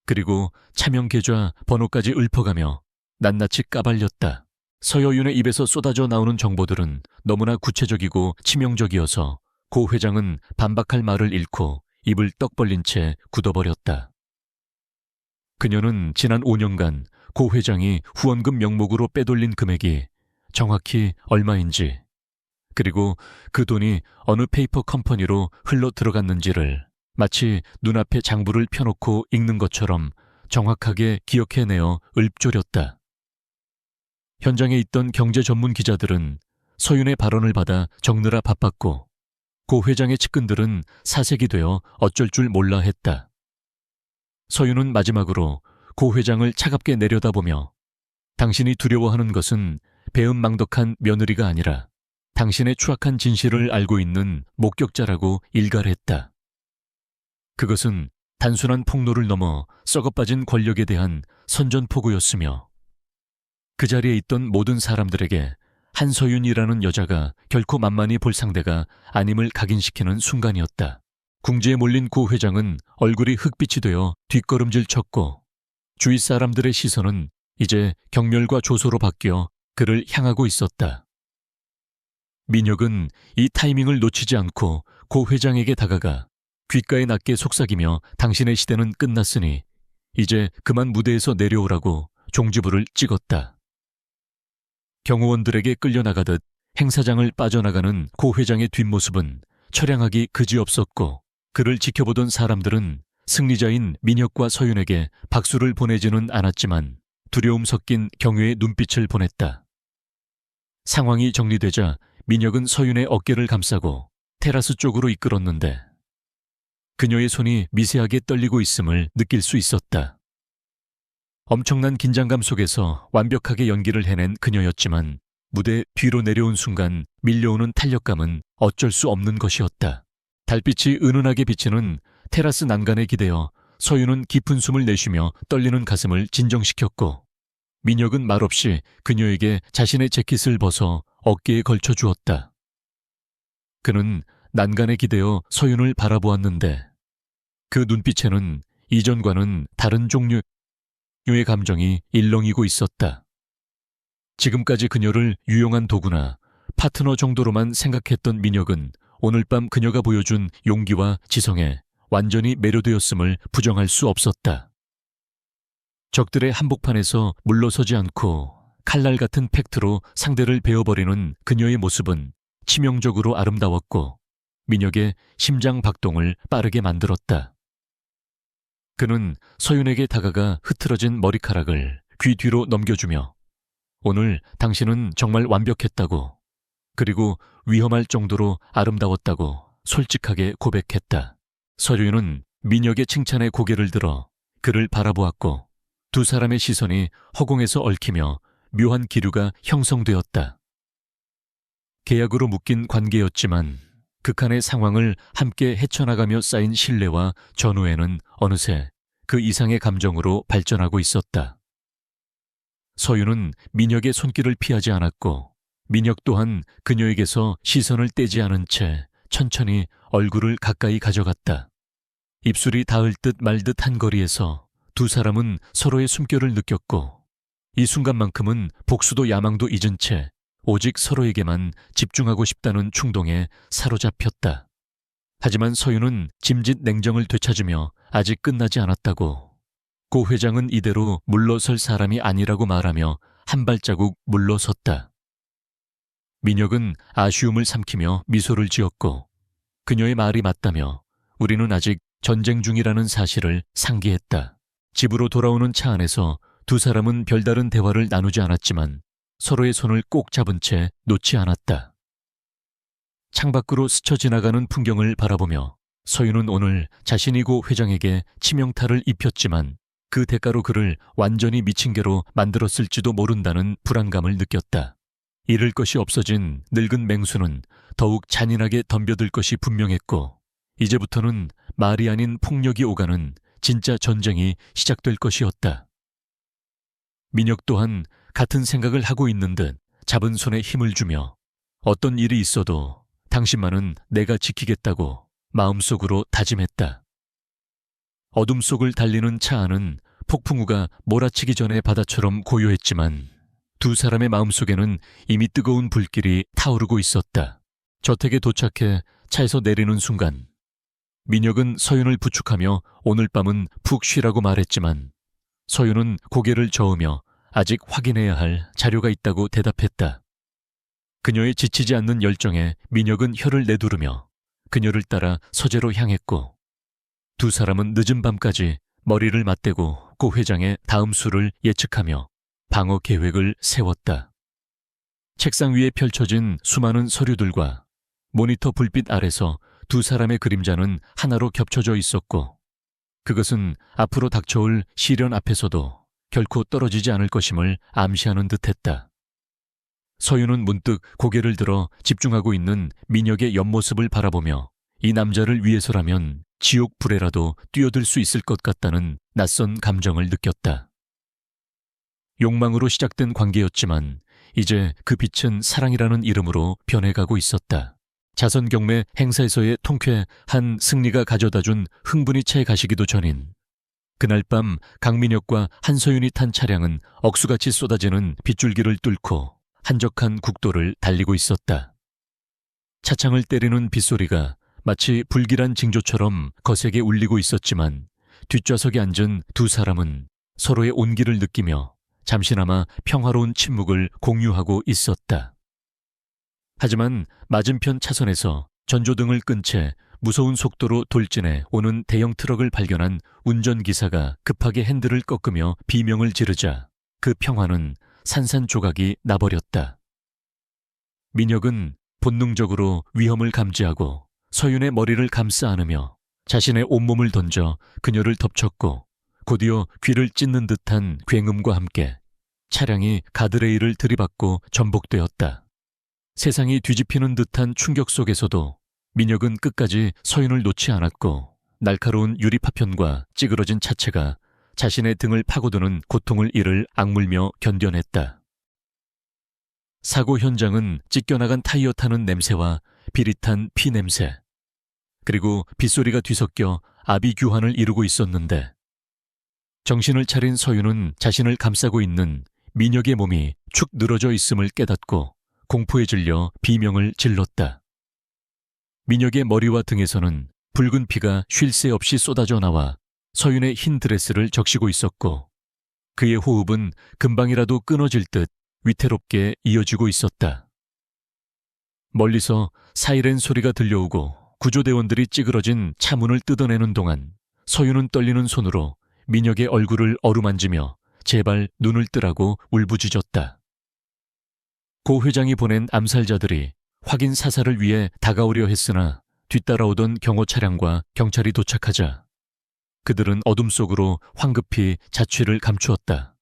그리고 차명 계좌 번호까지 읊어가며 낱낱이 까발렸다. 서여윤의 입에서 쏟아져 나오는 정보들은 너무나 구체적이고 치명적이어서 고 회장은 반박할 말을 잃고 입을 떡 벌린 채 굳어버렸다. 그녀는 지난 5년간 고 회장이 후원금 명목으로 빼돌린 금액이 정확히 얼마인지, 그리고 그 돈이 어느 페이퍼 컴퍼니로 흘러 들어갔는지를 마치 눈앞에 장부를 펴놓고 읽는 것처럼 정확하게 기억해내어 읊조렸다. 현장에 있던 경제 전문 기자들은 서윤의 발언을 받아 적느라 바빴고 고 회장의 측근들은 사색이 되어 어쩔 줄 몰라 했다. 서윤은 마지막으로 고 회장을 차갑게 내려다보며 당신이 두려워하는 것은 배은망덕한 며느리가 아니라 당신의 추악한 진실을 알고 있는 목격자라고 일갈했다. 그것은 단순한 폭로를 넘어 썩어빠진 권력에 대한 선전포고였으며 그 자리에 있던 모든 사람들에게 한서윤이라는 여자가 결코 만만히 볼 상대가 아님을 각인시키는 순간이었다. 궁지에 몰린 고 회장은 얼굴이 흑빛이 되어 뒷걸음질 쳤고 주위 사람들의 시선은 이제 경멸과 조소로 바뀌어 그를 향하고 있었다. 민혁은 이 타이밍을 놓치지 않고 고 회장에게 다가가 귓가에 낮게 속삭이며 당신의 시대는 끝났으니 이제 그만 무대에서 내려오라고 종지부를 찍었다. 경호원들에게 끌려나가듯 행사장을 빠져나가는 고 회장의 뒷모습은 처량하기 그지없었고 그를 지켜보던 사람들은 승리자인 민혁과 서윤에게 박수를 보내지는 않았지만 두려움 섞인 경외의 눈빛을 보냈다. 상황이 정리되자 민혁은 서윤의 어깨를 감싸고 테라스 쪽으로 이끌었는데 그녀의 손이 미세하게 떨리고 있음을 느낄 수 있었다. 엄청난 긴장감 속에서 완벽하게 연기를 해낸 그녀였지만 무대 뒤로 내려온 순간 밀려오는 탄력감은 어쩔 수 없는 것이었다. 달빛이 은은하게 비치는 테라스 난간에 기대어 서윤은 깊은 숨을 내쉬며 떨리는 가슴을 진정시켰고, 민혁은 말없이 그녀에게 자신의 재킷을 벗어 어깨에 걸쳐 주었다. 그는 난간에 기대어 서윤을 바라보았는데 그 눈빛에는 이전과는 다른 종류의 감정이 일렁이고 있었다. 지금까지 그녀를 유용한 도구나 파트너 정도로만 생각했던 민혁은 오늘 밤 그녀가 보여준 용기와 지성에 완전히 매료되었음을 부정할 수 없었다. 적들의 한복판에서 물러서지 않고 칼날 같은 팩트로 상대를 베어버리는 그녀의 모습은 치명적으로 아름다웠고 민혁의 심장 박동을 빠르게 만들었다. 그는 서윤에게 다가가 흐트러진 머리카락을 귀 뒤로 넘겨주며 오늘 당신은 정말 완벽했다고, 그리고 위험할 정도로 아름다웠다고 솔직하게 고백했다. 서윤은 민혁의 칭찬에 고개를 들어 그를 바라보았고 두 사람의 시선이 허공에서 얽히며 묘한 기류가 형성되었다. 계약으로 묶인 관계였지만 극한의 상황을 함께 헤쳐나가며 쌓인 신뢰와 전우애는 어느새 그 이상의 감정으로 발전하고 있었다. 서윤은 민혁의 손길을 피하지 않았고 민혁 또한 그녀에게서 시선을 떼지 않은 채 천천히 얼굴을 가까이 가져갔다. 입술이 닿을 듯 말 듯 한 거리에서 두 사람은 서로의 숨결을 느꼈고 이 순간만큼은 복수도 야망도 잊은 채 오직 서로에게만 집중하고 싶다는 충동에 사로잡혔다. 하지만 서윤은 짐짓 냉정을 되찾으며 아직 끝나지 않았다고, 고 회장은 이대로 물러설 사람이 아니라고 말하며 한 발자국 물러섰다. 민혁은 아쉬움을 삼키며 미소를 지었고 그녀의 말이 맞다며 우리는 아직 전쟁 중이라는 사실을 상기했다. 집으로 돌아오는 차 안에서 두 사람은 별다른 대화를 나누지 않았지만 서로의 손을 꼭 잡은 채 놓지 않았다. 창밖으로 스쳐 지나가는 풍경을 바라보며 서윤은 오늘 자신이 고 회장에게 치명타를 입혔지만 그 대가로 그를 완전히 미친 개로 만들었을지도 모른다는 불안감을 느꼈다. 잃을 것이 없어진 늙은 맹수는 더욱 잔인하게 덤벼들 것이 분명했고 이제부터는 말이 아닌 폭력이 오가는 진짜 전쟁이 시작될 것이었다. 민혁 또한 같은 생각을 하고 있는 듯 잡은 손에 힘을 주며 어떤 일이 있어도 당신만은 내가 지키겠다고 마음속으로 다짐했다. 어둠 속을 달리는 차 안은 폭풍우가 몰아치기 전의 바다처럼 고요했지만 두 사람의 마음속에는 이미 뜨거운 불길이 타오르고 있었다. 저택에 도착해 차에서 내리는 순간 민혁은 서윤을 부축하며 오늘 밤은 푹 쉬라고 말했지만 서윤은 고개를 저으며 아직 확인해야 할 자료가 있다고 대답했다. 그녀의 지치지 않는 열정에 민혁은 혀를 내두르며 그녀를 따라 서재로 향했고 두 사람은 늦은 밤까지 머리를 맞대고 고 회장의 다음 수를 예측하며 방어 계획을 세웠다. 책상 위에 펼쳐진 수많은 서류들과 모니터 불빛 아래서 두 사람의 그림자는 하나로 겹쳐져 있었고 그것은 앞으로 닥쳐올 시련 앞에서도 결코 떨어지지 않을 것임을 암시하는 듯했다. 서윤은 문득 고개를 들어 집중하고 있는 민혁의 옆모습을 바라보며 이 남자를 위해서라면 지옥 불에라도 뛰어들 수 있을 것 같다는 낯선 감정을 느꼈다. 욕망으로 시작된 관계였지만 이제 그 빛은 사랑이라는 이름으로 변해가고 있었다. 자선 경매 행사에서의 통쾌한 승리가 가져다준 흥분이 채 가시기도 전인 그날 밤 강민혁과 한서윤이 탄 차량은 억수같이 쏟아지는 빗줄기를 뚫고 한적한 국도를 달리고 있었다. 차창을 때리는 빗소리가 마치 불길한 징조처럼 거세게 울리고 있었지만 뒷좌석에 앉은 두 사람은 서로의 온기를 느끼며 잠시나마 평화로운 침묵을 공유하고 있었다. 하지만 맞은편 차선에서 전조등을 끈 채 무서운 속도로 돌진해 오는 대형 트럭을 발견한 운전기사가 급하게 핸들을 꺾으며 비명을 지르자 그 평화는 산산조각이 나버렸다. 민혁은 본능적으로 위험을 감지하고 서윤의 머리를 감싸 안으며 자신의 온몸을 던져 그녀를 덮쳤고 곧이어 귀를 찢는 듯한 굉음과 함께 차량이 가드레일을 들이받고 전복되었다. 세상이 뒤집히는 듯한 충격 속에서도 민혁은 끝까지 서윤을 놓지 않았고 날카로운 유리 파편과 찌그러진 차체가 자신의 등을 파고드는 고통을 이를 악물며 견뎌냈다. 사고 현장은 찢겨나간 타이어 타는 냄새와 비릿한 피 냄새, 그리고 빗소리가 뒤섞여 아비규환을 이루고 있었는데, 정신을 차린 서윤은 자신을 감싸고 있는 민혁의 몸이 축 늘어져 있음을 깨닫고 공포에 질려 비명을 질렀다. 민혁의 머리와 등에서는 붉은 피가 쉴 새 없이 쏟아져 나와 서윤의 흰 드레스를 적시고 있었고, 그의 호흡은 금방이라도 끊어질 듯 위태롭게 이어지고 있었다. 멀리서 사이렌 소리가 들려오고 구조대원들이 찌그러진 차문을 뜯어내는 동안 서윤은 떨리는 손으로 민혁의 얼굴을 어루만지며 제발 눈을 뜨라고 울부짖었다. 고 회장이 보낸 암살자들이 확인 사살을 위해 다가오려 했으나 뒤따라오던 경호 차량과 경찰이 도착하자 그들은 어둠 속으로 황급히 자취를 감추었다.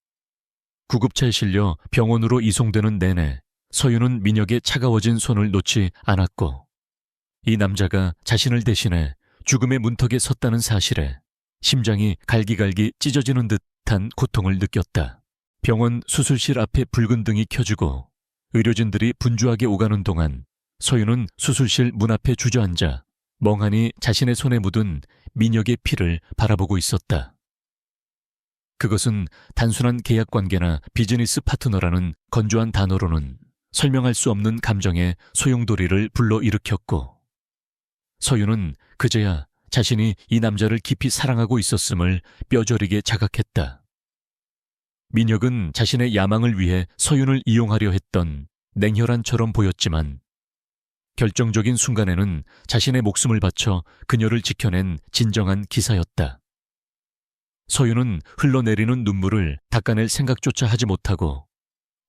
구급차에 실려 병원으로 이송되는 내내 서윤은 민혁의 차가워진 손을 놓지 않았고, 이 남자가 자신을 대신해 죽음의 문턱에 섰다는 사실에 심장이 갈기갈기 찢어지는 듯한 고통을 느꼈다. 병원 수술실 앞에 붉은 등이 켜지고 의료진들이 분주하게 오가는 동안 서윤은 수술실 문 앞에 주저앉아 멍하니 자신의 손에 묻은 민혁의 피를 바라보고 있었다. 그것은 단순한 계약관계나 비즈니스 파트너라는 건조한 단어로는 설명할 수 없는 감정의 소용돌이를 불러일으켰고, 서윤은 그제야 자신이 이 남자를 깊이 사랑하고 있었음을 뼈저리게 자각했다. 민혁은 자신의 야망을 위해 서윤을 이용하려 했던 냉혈한처럼 보였지만, 결정적인 순간에는 자신의 목숨을 바쳐 그녀를 지켜낸 진정한 기사였다. 서윤은 흘러내리는 눈물을 닦아낼 생각조차 하지 못하고,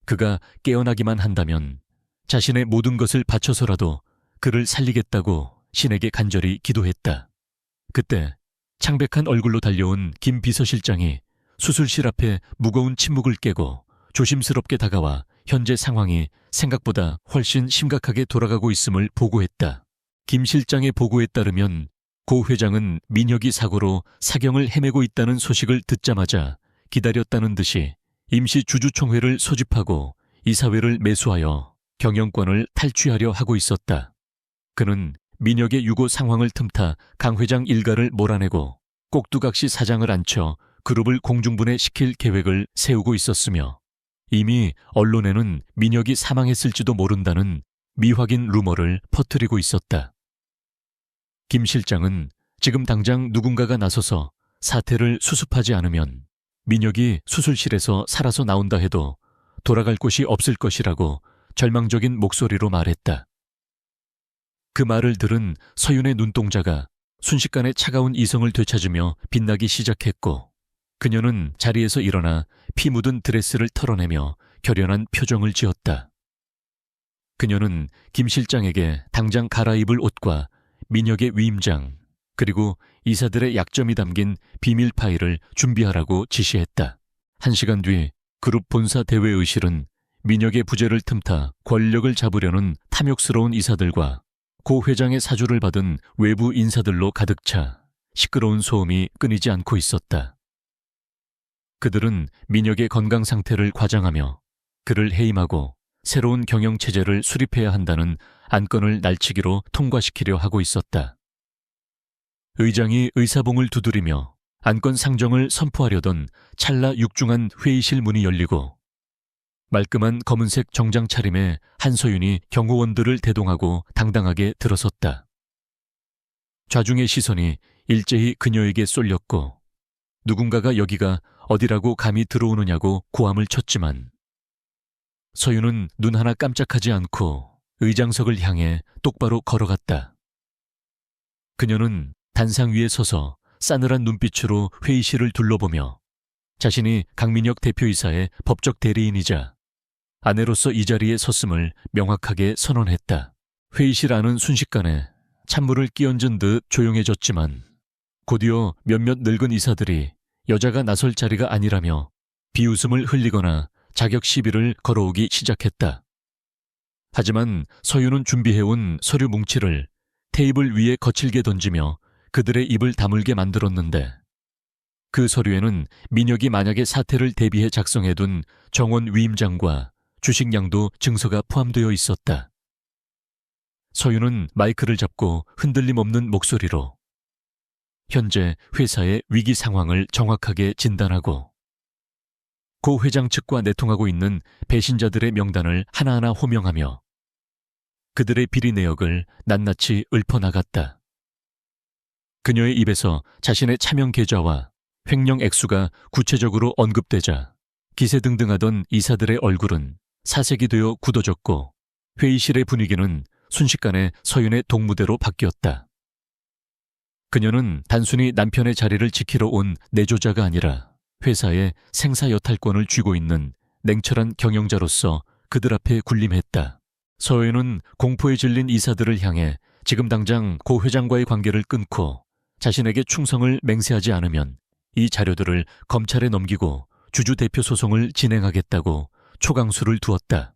그가 깨어나기만 한다면 자신의 모든 것을 바쳐서라도 그를 살리겠다고 신에게 간절히 기도했다. 그때 창백한 얼굴로 달려온 김 비서실장이 수술실 앞에 무거운 침묵을 깨고 조심스럽게 다가와 현재 상황이 생각보다 훨씬 심각하게 돌아가고 있음을 보고했다. 김 실장의 보고에 따르면 고 회장은 민혁이 사고로 사경을 헤매고 있다는 소식을 듣자마자 기다렸다는 듯이 임시 주주총회를 소집하고 이사회를 매수하여 경영권을 탈취하려 하고 있었다. 그는 민혁의 유고 상황을 틈타 강 회장 일가를 몰아내고 꼭두각시 사장을 앉혀 그룹을 공중분해시킬 계획을 세우고 있었으며, 이미 언론에는 민혁이 사망했을지도 모른다는 미확인 루머를 퍼뜨리고 있었다. 김 실장은 지금 당장 누군가가 나서서 사태를 수습하지 않으면 민혁이 수술실에서 살아서 나온다 해도 돌아갈 곳이 없을 것이라고 절망적인 목소리로 말했다. 그 말을 들은 서윤의 눈동자가 순식간에 차가운 이성을 되찾으며 빛나기 시작했고, 그녀는 자리에서 일어나 피 묻은 드레스를 털어내며 결연한 표정을 지었다. 그녀는 김 실장에게 당장 갈아입을 옷과 민혁의 위임장, 그리고 이사들의 약점이 담긴 비밀 파일을 준비하라고 지시했다. 1시간 뒤 그룹 본사 대외의실은 민혁의 부재를 틈타 권력을 잡으려는 탐욕스러운 이사들과 고 회장의 사주를 받은 외부 인사들로 가득 차 시끄러운 소음이 끊이지 않고 있었다. 그들은 민혁의 건강 상태를 과장하며 그를 해임하고 새로운 경영체제를 수립해야 한다는 안건을 날치기로 통과시키려 하고 있었다. 의장이 의사봉을 두드리며 안건 상정을 선포하려던 찰나 육중한 회의실 문이 열리고 말끔한 검은색 정장 차림의 한서윤이 경호원들을 대동하고 당당하게 들어섰다. 좌중의 시선이 일제히 그녀에게 쏠렸고 누군가가 여기가 어디라고 감히 들어오느냐고 고함을 쳤지만 서윤은 눈 하나 깜짝하지 않고 의장석을 향해 똑바로 걸어갔다. 그녀는 단상 위에 서서 싸늘한 눈빛으로 회의실을 둘러보며 자신이 강민혁 대표이사의 법적 대리인이자 아내로서 이 자리에 섰음을 명확하게 선언했다. 회의실 안은 순식간에 찬물을 끼얹은 듯 조용해졌지만 곧이어 몇몇 늙은 이사들이 여자가 나설 자리가 아니라며 비웃음을 흘리거나 자격 시비를 걸어오기 시작했다. 하지만 서윤은 준비해온 서류 뭉치를 테이블 위에 거칠게 던지며 그들의 입을 다물게 만들었는데 그 서류에는 민혁이 만약에 사태를 대비해 작성해둔 정원 위임장과 주식량도 증서가 포함되어 있었다. 서윤은 마이크를 잡고 흔들림 없는 목소리로 현재 회사의 위기 상황을 정확하게 진단하고 고 회장 측과 내통하고 있는 배신자들의 명단을 하나하나 호명하며 그들의 비리 내역을 낱낱이 읊어나갔다. 그녀의 입에서 자신의 차명 계좌와 횡령 액수가 구체적으로 언급되자 기세등등하던 이사들의 얼굴은 사색이 되어 굳어졌고 회의실의 분위기는 순식간에 서윤의 동무대로 바뀌었다. 그녀는 단순히 남편의 자리를 지키러 온 내조자가 아니라 회사의 생사여탈권을 쥐고 있는 냉철한 경영자로서 그들 앞에 군림했다. 서윤은 공포에 질린 이사들을 향해 지금 당장 고 회장과의 관계를 끊고 자신에게 충성을 맹세하지 않으면 이 자료들을 검찰에 넘기고 주주 대표 소송을 진행하겠다고 초강수를 두었다.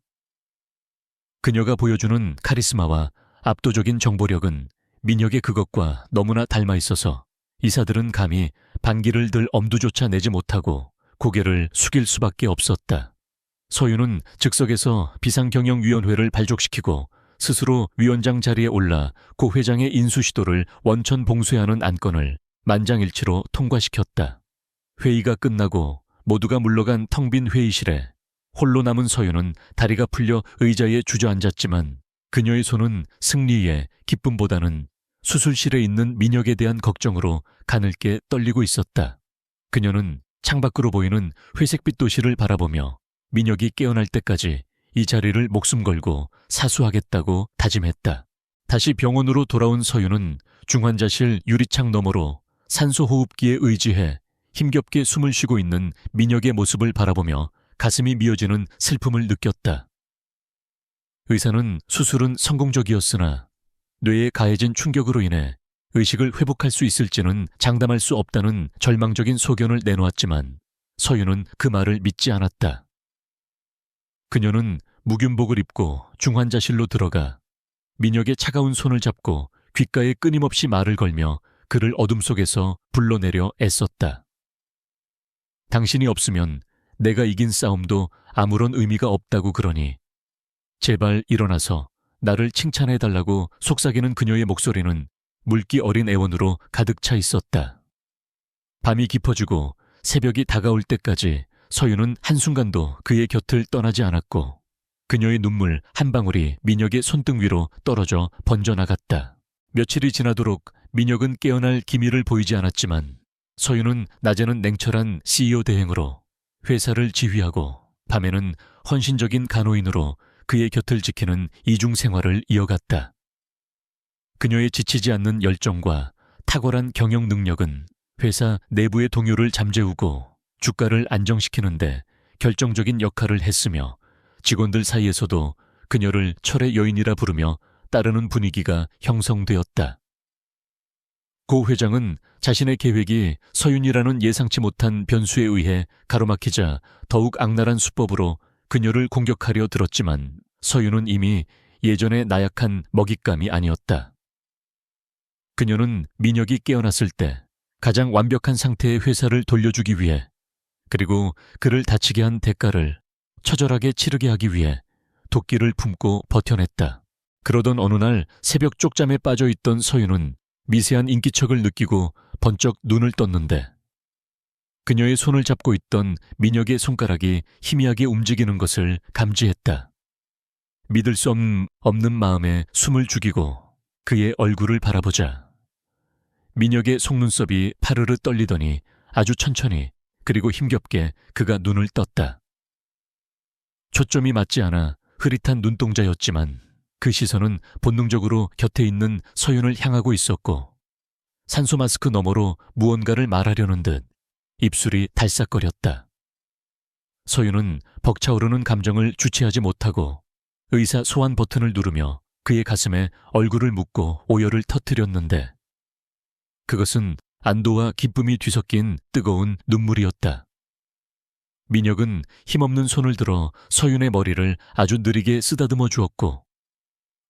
그녀가 보여주는 카리스마와 압도적인 정보력은 민혁의 그것과 너무나 닮아 있어서 이사들은 감히 반기를 들 엄두조차 내지 못하고 고개를 숙일 수밖에 없었다. 서윤은 즉석에서 비상경영위원회를 발족시키고 스스로 위원장 자리에 올라 고 회장의 인수 시도를 원천 봉쇄하는 안건을 만장일치로 통과시켰다. 회의가 끝나고 모두가 물러간 텅 빈 회의실에 홀로 남은 서윤은 다리가 풀려 의자에 주저앉았지만 그녀의 손은 승리의 기쁨보다는 수술실에 있는 민혁에 대한 걱정으로 가늘게 떨리고 있었다. 그녀는 창밖으로 보이는 회색빛 도시를 바라보며 민혁이 깨어날 때까지 이 자리를 목숨 걸고 사수하겠다고 다짐했다. 다시 병원으로 돌아온 서윤은 중환자실 유리창 너머로 산소호흡기에 의지해 힘겹게 숨을 쉬고 있는 민혁의 모습을 바라보며 가슴이 미어지는 슬픔을 느꼈다. 의사는 수술은 성공적이었으나 뇌에 가해진 충격으로 인해 의식을 회복할 수 있을지는 장담할 수 없다는 절망적인 소견을 내놓았지만 서윤은 그 말을 믿지 않았다. 그녀는 묵윤복을 입고 중환자실로 들어가 민혁의 차가운 손을 잡고 귓가에 끊임없이 말을 걸며 그를 어둠 속에서 불러내려 애썼다. 당신이 없으면 내가 이긴 싸움도 아무런 의미가 없다고 그러니 제발 일어나서 나를 칭찬해달라고 속삭이는 그녀의 목소리는 물기 어린 애원으로 가득 차 있었다. 밤이 깊어지고 새벽이 다가올 때까지 서윤은 한순간도 그의 곁을 떠나지 않았고 그녀의 눈물 한 방울이 민혁의 손등 위로 떨어져 번져나갔다. 며칠이 지나도록 민혁은 깨어날 기미를 보이지 않았지만 서윤은 낮에는 냉철한 CEO 대행으로 회사를 지휘하고 밤에는 헌신적인 간호인으로 그의 곁을 지키는 이중 생활을 이어갔다. 그녀의 지치지 않는 열정과 탁월한 경영 능력은 회사 내부의 동요를 잠재우고 주가를 안정시키는데 결정적인 역할을 했으며 직원들 사이에서도 그녀를 철의 여인이라 부르며 따르는 분위기가 형성되었다. 고 회장은 자신의 계획이 서윤이라는 예상치 못한 변수에 의해 가로막히자 더욱 악랄한 수법으로 그녀를 공격하려 들었지만 서윤은 이미 예전의 나약한 먹잇감이 아니었다. 그녀는 민혁이 깨어났을 때 가장 완벽한 상태의 회사를 돌려주기 위해 그리고 그를 다치게 한 대가를 처절하게 치르게 하기 위해 도끼를 품고 버텨냈다. 그러던 어느 날 새벽 쪽잠에 빠져있던 서윤은 미세한 인기척을 느끼고 번쩍 눈을 떴는데 그녀의 손을 잡고 있던 민혁의 손가락이 희미하게 움직이는 것을 감지했다. 믿을 수 없는 마음에 숨을 죽이고 그의 얼굴을 바라보자 민혁의 속눈썹이 파르르 떨리더니 아주 천천히 그리고 힘겹게 그가 눈을 떴다. 초점이 맞지 않아 흐릿한 눈동자였지만 그 시선은 본능적으로 곁에 있는 서윤을 향하고 있었고 산소 마스크 너머로 무언가를 말하려는 듯 입술이 달싹거렸다. 서윤은 벅차오르는 감정을 주체하지 못하고 의사 소환 버튼을 누르며 그의 가슴에 얼굴을 묻고 오열을 터뜨렸는데 그것은 안도와 기쁨이 뒤섞인 뜨거운 눈물이었다. 민혁은 힘없는 손을 들어 서윤의 머리를 아주 느리게 쓰다듬어 주었고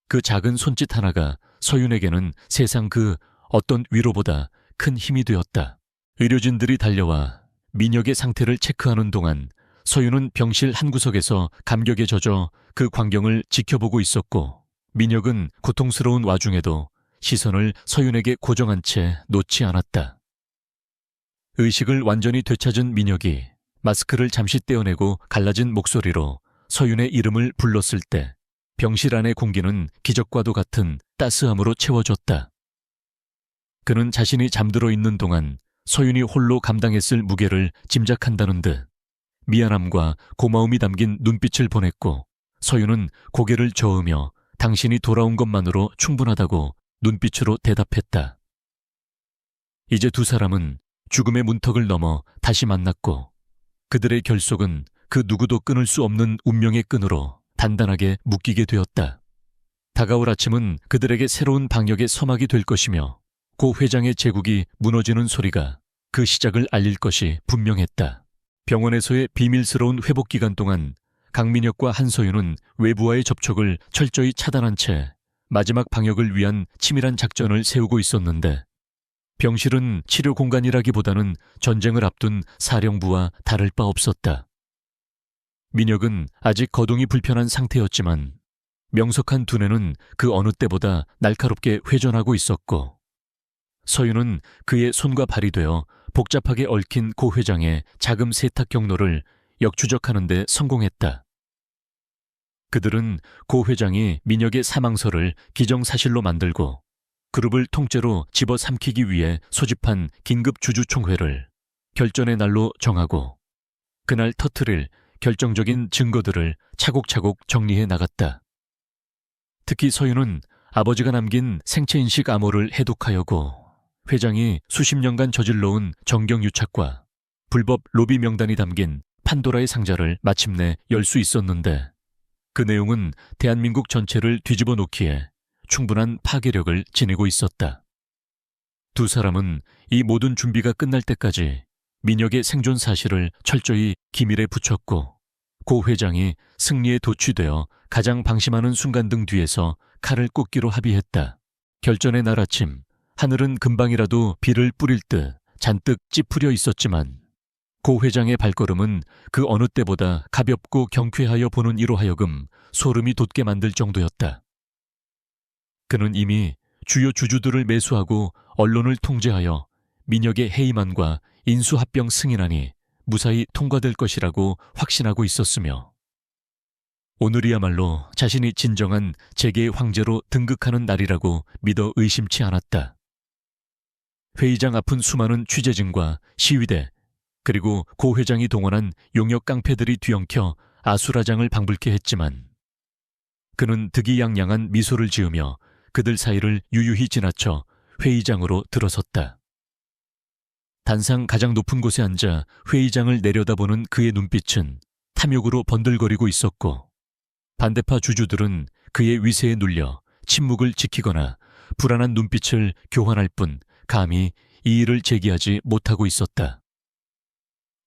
그 작은 손짓 하나가 서윤에게는 세상 그 어떤 위로보다 큰 힘이 되었다. 의료진들이 달려와 민혁의 상태를 체크하는 동안 서윤은 병실 한 구석에서 감격에 젖어 그 광경을 지켜보고 있었고, 민혁은 고통스러운 와중에도 시선을 서윤에게 고정한 채 놓지 않았다. 의식을 완전히 되찾은 민혁이 마스크를 잠시 떼어내고 갈라진 목소리로 서윤의 이름을 불렀을 때 병실 안의 공기는 기적과도 같은 따스함으로 채워졌다. 그는 자신이 잠들어 있는 동안 서윤이 홀로 감당했을 무게를 짐작한다는 듯 미안함과 고마움이 담긴 눈빛을 보냈고, 서윤은 고개를 저으며 당신이 돌아온 것만으로 충분하다고 눈빛으로 대답했다. 이제 두 사람은 죽음의 문턱을 넘어 다시 만났고, 그들의 결속은 그 누구도 끊을 수 없는 운명의 끈으로 단단하게 묶이게 되었다. 다가올 아침은 그들에게 새로운 방역의 서막이 될 것이며, 고 회장의 제국이 무너지는 소리가 그 시작을 알릴 것이 분명했다. 병원에서의 비밀스러운 회복 기간 동안 강민혁과 한서윤은 외부와의 접촉을 철저히 차단한 채 마지막 방역을 위한 치밀한 작전을 세우고 있었는데, 병실은 치료 공간이라기보다는 전쟁을 앞둔 사령부와 다를 바 없었다. 민혁은 아직 거동이 불편한 상태였지만 명석한 두뇌는 그 어느 때보다 날카롭게 회전하고 있었고, 서윤은 그의 손과 발이 되어 복잡하게 얽힌 고 회장의 자금 세탁 경로를 역추적하는 데 성공했다. 그들은 고 회장이 민혁의 사망서를 기정사실로 만들고 그룹을 통째로 집어삼키기 위해 소집한 긴급 주주총회를 결전의 날로 정하고, 그날 터뜨릴 결정적인 증거들을 차곡차곡 정리해 나갔다. 특히 서윤은 아버지가 남긴 생체인식 암호를 해독하여고, 회장이 수십 년간 저질러온 정경유착과 불법 로비 명단이 담긴 판도라의 상자를 마침내 열 수 있었는데, 그 내용은 대한민국 전체를 뒤집어 놓기에 충분한 파괴력을 지니고 있었다. 두 사람은 이 모든 준비가 끝날 때까지 민혁의 생존 사실을 철저히 기밀에 붙였고, 고 회장이 승리에 도취되어 가장 방심하는 순간 등 뒤에서 칼을 꽂기로 합의했다. 결전의 날 아침, 하늘은 금방이라도 비를 뿌릴 듯 잔뜩 찌푸려 있었지만 고 회장의 발걸음은 그 어느 때보다 가볍고 경쾌하여 보는 이로 하여금 소름이 돋게 만들 정도였다. 그는 이미 주요 주주들을 매수하고 언론을 통제하여 민혁의 해임안과 인수합병 승인안이 무사히 통과될 것이라고 확신하고 있었으며, 오늘이야말로 자신이 진정한 재계의 황제로 등극하는 날이라고 믿어 의심치 않았다. 회의장 앞은 수많은 취재진과 시위대, 그리고 고 회장이 동원한 용역 깡패들이 뒤엉켜 아수라장을 방불케 했지만, 그는 득이양양한 미소를 지으며 그들 사이를 유유히 지나쳐 회의장으로 들어섰다. 단상 가장 높은 곳에 앉아 회의장을 내려다보는 그의 눈빛은 탐욕으로 번들거리고 있었고, 반대파 주주들은 그의 위세에 눌려 침묵을 지키거나 불안한 눈빛을 교환할 뿐 감히 이의를 제기하지 못하고 있었다.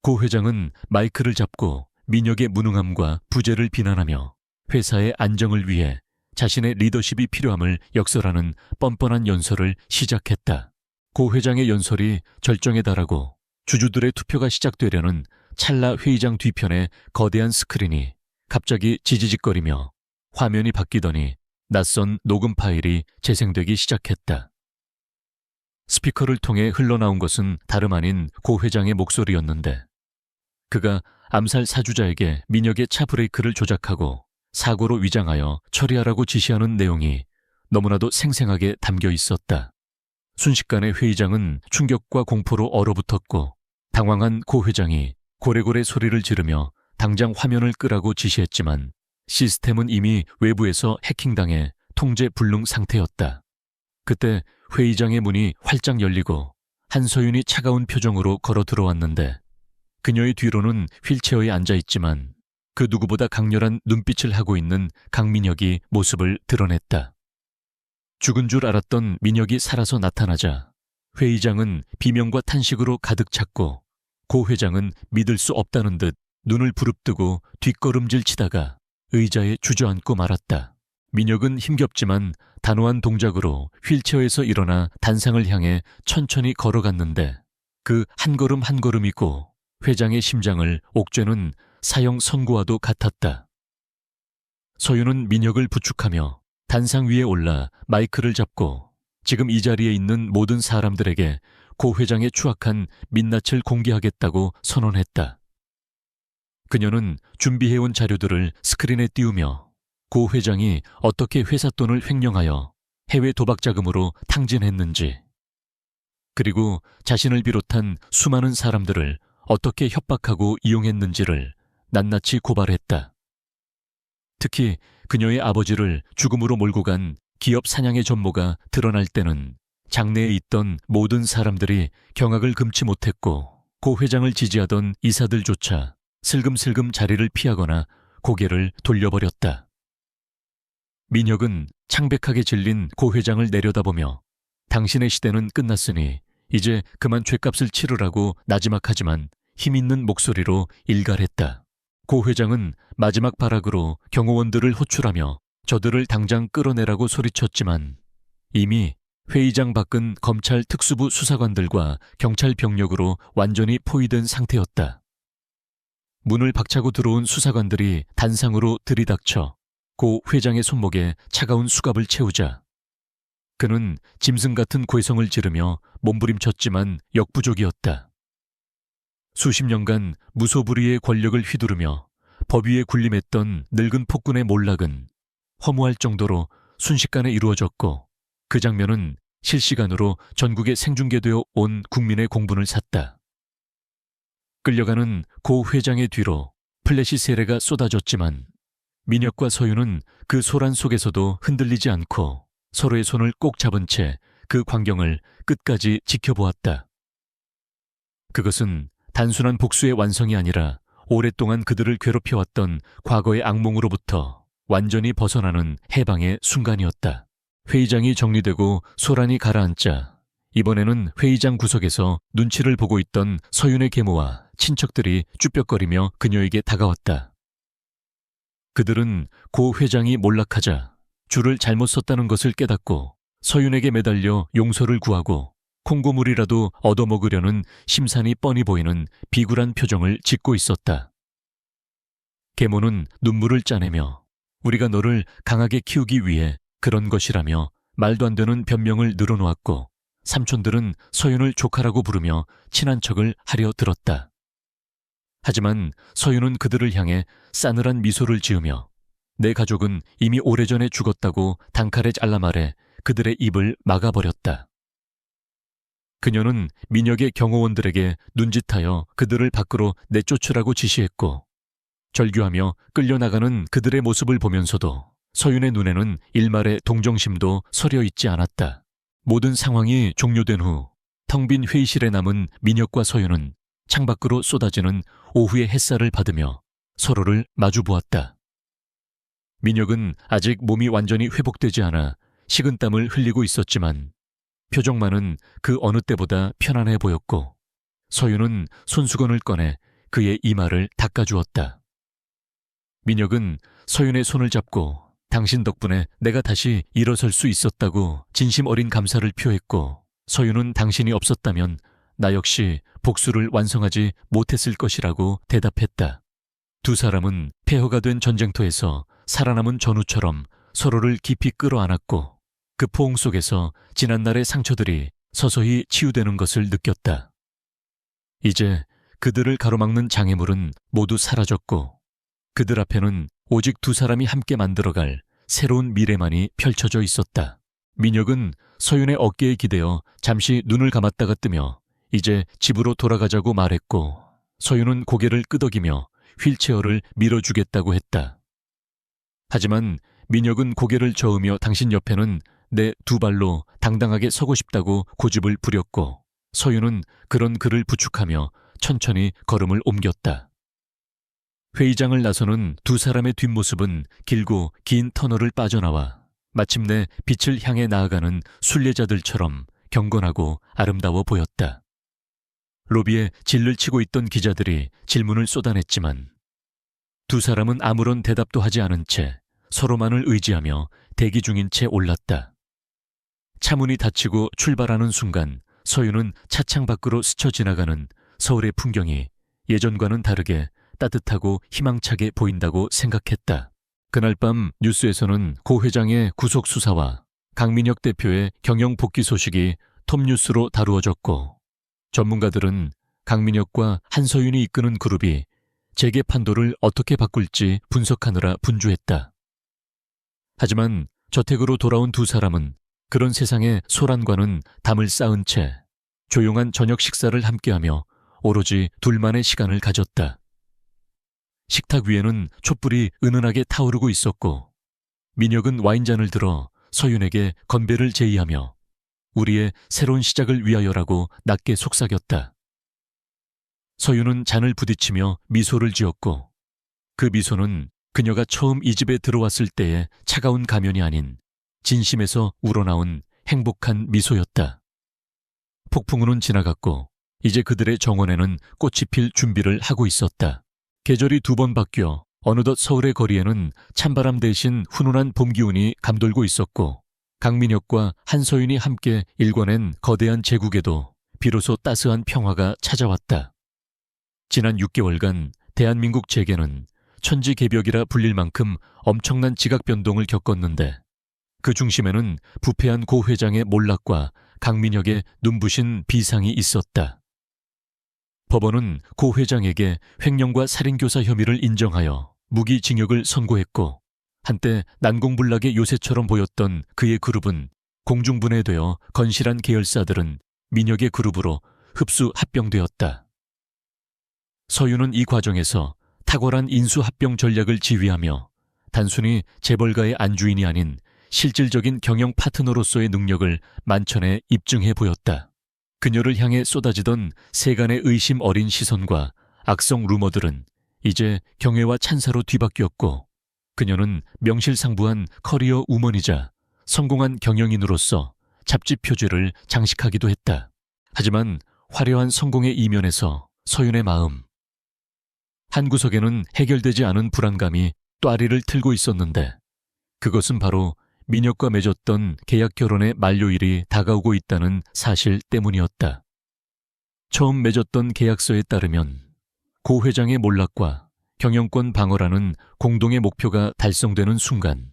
고 회장은 마이크를 잡고 민혁의 무능함과 부재를 비난하며 회사의 안정을 위해 자신의 리더십이 필요함을 역설하는 뻔뻔한 연설을 시작했다. 고 회장의 연설이 절정에 달하고 주주들의 투표가 시작되려는 찰나 회의장 뒤편의 거대한 스크린이 갑자기 지지직거리며 화면이 바뀌더니 낯선 녹음 파일이 재생되기 시작했다. 스피커를 통해 흘러나온 것은 다름 아닌 고 회장의 목소리였는데, 그가 암살 사주자에게 민혁의 차 브레이크를 조작하고 사고로 위장하여 처리하라고 지시하는 내용이 너무나도 생생하게 담겨 있었다. 순식간에 회의장은 충격과 공포로 얼어붙었고, 당황한 고 회장이 고래고래 소리를 지르며 당장 화면을 끄라고 지시했지만 시스템은 이미 외부에서 해킹당해 통제 불능 상태였다. 그때 회의장의 문이 활짝 열리고 한서윤이 차가운 표정으로 걸어 들어왔는데, 그녀의 뒤로는 휠체어에 앉아있지만 그 누구보다 강렬한 눈빛을 하고 있는 강민혁이 모습을 드러냈다. 죽은 줄 알았던 민혁이 살아서 나타나자 회의장은 비명과 탄식으로 가득 찼고, 고 회장은 믿을 수 없다는 듯 눈을 부릅뜨고 뒷걸음질 치다가 의자에 주저앉고 말았다. 민혁은 힘겹지만 단호한 동작으로 휠체어에서 일어나 단상을 향해 천천히 걸어갔는데 그 한 걸음 한 걸음이고 회장의 심장을 옥죄는 사형 선고와도 같았다. 서윤은 민혁을 부축하며 단상 위에 올라 마이크를 잡고 지금 이 자리에 있는 모든 사람들에게 고 회장의 추악한 민낯을 공개하겠다고 선언했다. 그녀는 준비해온 자료들을 스크린에 띄우며 고 회장이 어떻게 회사 돈을 횡령하여 해외 도박 자금으로 탕진했는지, 그리고 자신을 비롯한 수많은 사람들을 어떻게 협박하고 이용했는지를 낱낱이 고발했다. 특히 그녀의 아버지를 죽음으로 몰고 간 기업 사냥의 전모가 드러날 때는 장내에 있던 모든 사람들이 경악을 금치 못했고 고 회장을 지지하던 이사들조차 슬금슬금 자리를 피하거나 고개를 돌려버렸다. 민혁은 창백하게 질린 고 회장을 내려다보며 당신의 시대는 끝났으니 이제 그만 죗값을 치르라고 나지막하지만 힘있는 목소리로 일갈했다. 고 회장은 마지막 발악으로 경호원들을 호출하며 저들을 당장 끌어내라고 소리쳤지만 이미 회의장 밖은 검찰 특수부 수사관들과 경찰 병력으로 완전히 포위된 상태였다. 문을 박차고 들어온 수사관들이 단상으로 들이닥쳐 고 회장의 손목에 차가운 수갑을 채우자 그는 짐승 같은 괴성을 지르며 몸부림쳤지만 역부족이었다. 수십 년간 무소불위의 권력을 휘두르며 법 위에 군림했던 늙은 폭군의 몰락은 허무할 정도로 순식간에 이루어졌고 그 장면은 실시간으로 전국에 생중계되어 온 국민의 공분을 샀다. 끌려가는 고 회장의 뒤로 플래시 세례가 쏟아졌지만 민혁과 서윤은 그 소란 속에서도 흔들리지 않고 서로의 손을 꼭 잡은 채 그 광경을 끝까지 지켜보았다. 그것은 단순한 복수의 완성이 아니라 오랫동안 그들을 괴롭혀왔던 과거의 악몽으로부터 완전히 벗어나는 해방의 순간이었다. 회의장이 정리되고 소란이 가라앉자 이번에는 회의장 구석에서 눈치를 보고 있던 서윤의 계모와 친척들이 쭈뼛거리며 그녀에게 다가왔다. 그들은 고 회장이 몰락하자 줄을 잘못 섰다는 것을 깨닫고 서윤에게 매달려 용서를 구하고 콩고물이라도 얻어먹으려는 심산이 뻔히 보이는 비굴한 표정을 짓고 있었다. 계모는 눈물을 짜내며 우리가 너를 강하게 키우기 위해 그런 것이라며 말도 안 되는 변명을 늘어놓았고 삼촌들은 서윤을 조카라고 부르며 친한 척을 하려 들었다. 하지만 서윤은 그들을 향해 싸늘한 미소를 지으며 내 가족은 이미 오래전에 죽었다고 단칼에 잘라 말해 그들의 입을 막아버렸다. 그녀는 민혁의 경호원들에게 눈짓하여 그들을 밖으로 내쫓으라고 지시했고 절규하며 끌려나가는 그들의 모습을 보면서도 서윤의 눈에는 일말의 동정심도 서려 있지 않았다. 모든 상황이 종료된 후 텅 빈 회의실에 남은 민혁과 서윤은 창밖으로 쏟아지는 오후의 햇살을 받으며 서로를 마주보았다. 민혁은 아직 몸이 완전히 회복되지 않아 식은땀을 흘리고 있었지만 표정만은 그 어느 때보다 편안해 보였고 서윤은 손수건을 꺼내 그의 이마를 닦아주었다. 민혁은 서윤의 손을 잡고 당신 덕분에 내가 다시 일어설 수 있었다고 진심 어린 감사를 표했고 서윤은 당신이 없었다면 나 역시 복수를 완성하지 못했을 것이라고 대답했다. 두 사람은 폐허가 된 전쟁터에서 살아남은 전우처럼 서로를 깊이 끌어안았고 그 포옹 속에서 지난날의 상처들이 서서히 치유되는 것을 느꼈다. 이제 그들을 가로막는 장애물은 모두 사라졌고 그들 앞에는 오직 두 사람이 함께 만들어갈 새로운 미래만이 펼쳐져 있었다. 민혁은 서윤의 어깨에 기대어 잠시 눈을 감았다가 뜨며 이제 집으로 돌아가자고 말했고 서윤은 고개를 끄덕이며 휠체어를 밀어주겠다고 했다. 하지만 민혁은 고개를 저으며 당신 옆에는 내 두 발로 당당하게 서고 싶다고 고집을 부렸고 서윤은 그런 그를 부축하며 천천히 걸음을 옮겼다. 회의장을 나서는 두 사람의 뒷모습은 길고 긴 터널을 빠져나와 마침내 빛을 향해 나아가는 순례자들처럼 경건하고 아름다워 보였다. 로비에 질를 치고 있던 기자들이 질문을 쏟아냈지만 두 사람은 아무런 대답도 하지 않은 채 서로만을 의지하며 대기 중인 채 올랐다. 차문이 닫히고 출발하는 순간 서윤은 차창 밖으로 스쳐 지나가는 서울의 풍경이 예전과는 다르게 따뜻하고 희망차게 보인다고 생각했다. 그날 밤 뉴스에서는 고 회장의 구속 수사와 강민혁 대표의 경영 복귀 소식이 톱뉴스로 다루어졌고, 전문가들은 강민혁과 한서윤이 이끄는 그룹이 재계 판도를 어떻게 바꿀지 분석하느라 분주했다. 하지만 저택으로 돌아온 두 사람은 그런 세상의 소란과는 담을 쌓은 채 조용한 저녁 식사를 함께하며 오로지 둘만의 시간을 가졌다. 식탁 위에는 촛불이 은은하게 타오르고 있었고, 민혁은 와인잔을 들어 서윤에게 건배를 제의하며 우리의 새로운 시작을 위하여라고 낮게 속삭였다. 서윤은 잔을 부딪히며 미소를 지었고, 그 미소는 그녀가 처음 이 집에 들어왔을 때의 차가운 가면이 아닌 진심에서 우러나온 행복한 미소였다. 폭풍우는 지나갔고 이제 그들의 정원에는 꽃이 필 준비를 하고 있었다. 계절이 두 번 바뀌어 어느덧 서울의 거리에는 찬바람 대신 훈훈한 봄 기운이 감돌고 있었고, 강민혁과 한서윤이 함께 일궈낸 거대한 제국에도 비로소 따스한 평화가 찾아왔다. 지난 6개월간 대한민국 재계는 천지개벽이라 불릴 만큼 엄청난 지각 변동을 겪었는데, 그 중심에는 부패한 고 회장의 몰락과 강민혁의 눈부신 비상이 있었다. 법원은 고 회장에게 횡령과 살인교사 혐의를 인정하여 무기징역을 선고했고, 한때 난공불락의 요새처럼 보였던 그의 그룹은 공중분해되어 건실한 계열사들은 민혁의 그룹으로 흡수 합병되었다. 서윤은 이 과정에서 탁월한 인수합병 전략을 지휘하며 단순히 재벌가의 안주인이 아닌 실질적인 경영 파트너로서의 능력을 만천에 입증해 보였다. 그녀를 향해 쏟아지던 세간의 의심 어린 시선과 악성 루머들은 이제 경외와 찬사로 뒤바뀌었고, 그녀는 명실상부한 커리어 우먼이자 성공한 경영인으로서 잡지 표지를 장식하기도 했다. 하지만 화려한 성공의 이면에서 서윤의 마음, 한 구석에는 해결되지 않은 불안감이 또아리를 틀고 있었는데, 그것은 바로 민혁과 맺었던 계약 결혼의 만료일이 다가오고 있다는 사실 때문이었다. 처음 맺었던 계약서에 따르면 고 회장의 몰락과 경영권 방어라는 공동의 목표가 달성되는 순간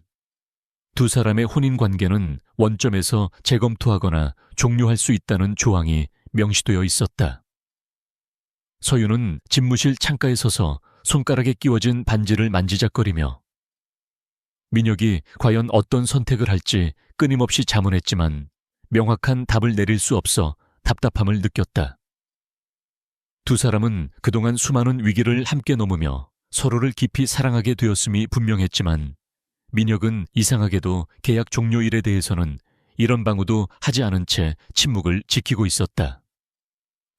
두 사람의 혼인 관계는 원점에서 재검토하거나 종료할 수 있다는 조항이 명시되어 있었다. 서윤은 집무실 창가에 서서 손가락에 끼워진 반지를 만지작거리며 민혁이 과연 어떤 선택을 할지 끊임없이 자문했지만 명확한 답을 내릴 수 없어 답답함을 느꼈다. 두 사람은 그동안 수많은 위기를 함께 넘으며 서로를 깊이 사랑하게 되었음이 분명했지만, 민혁은 이상하게도 계약 종료일에 대해서는 이런 방구도 하지 않은 채 침묵을 지키고 있었다.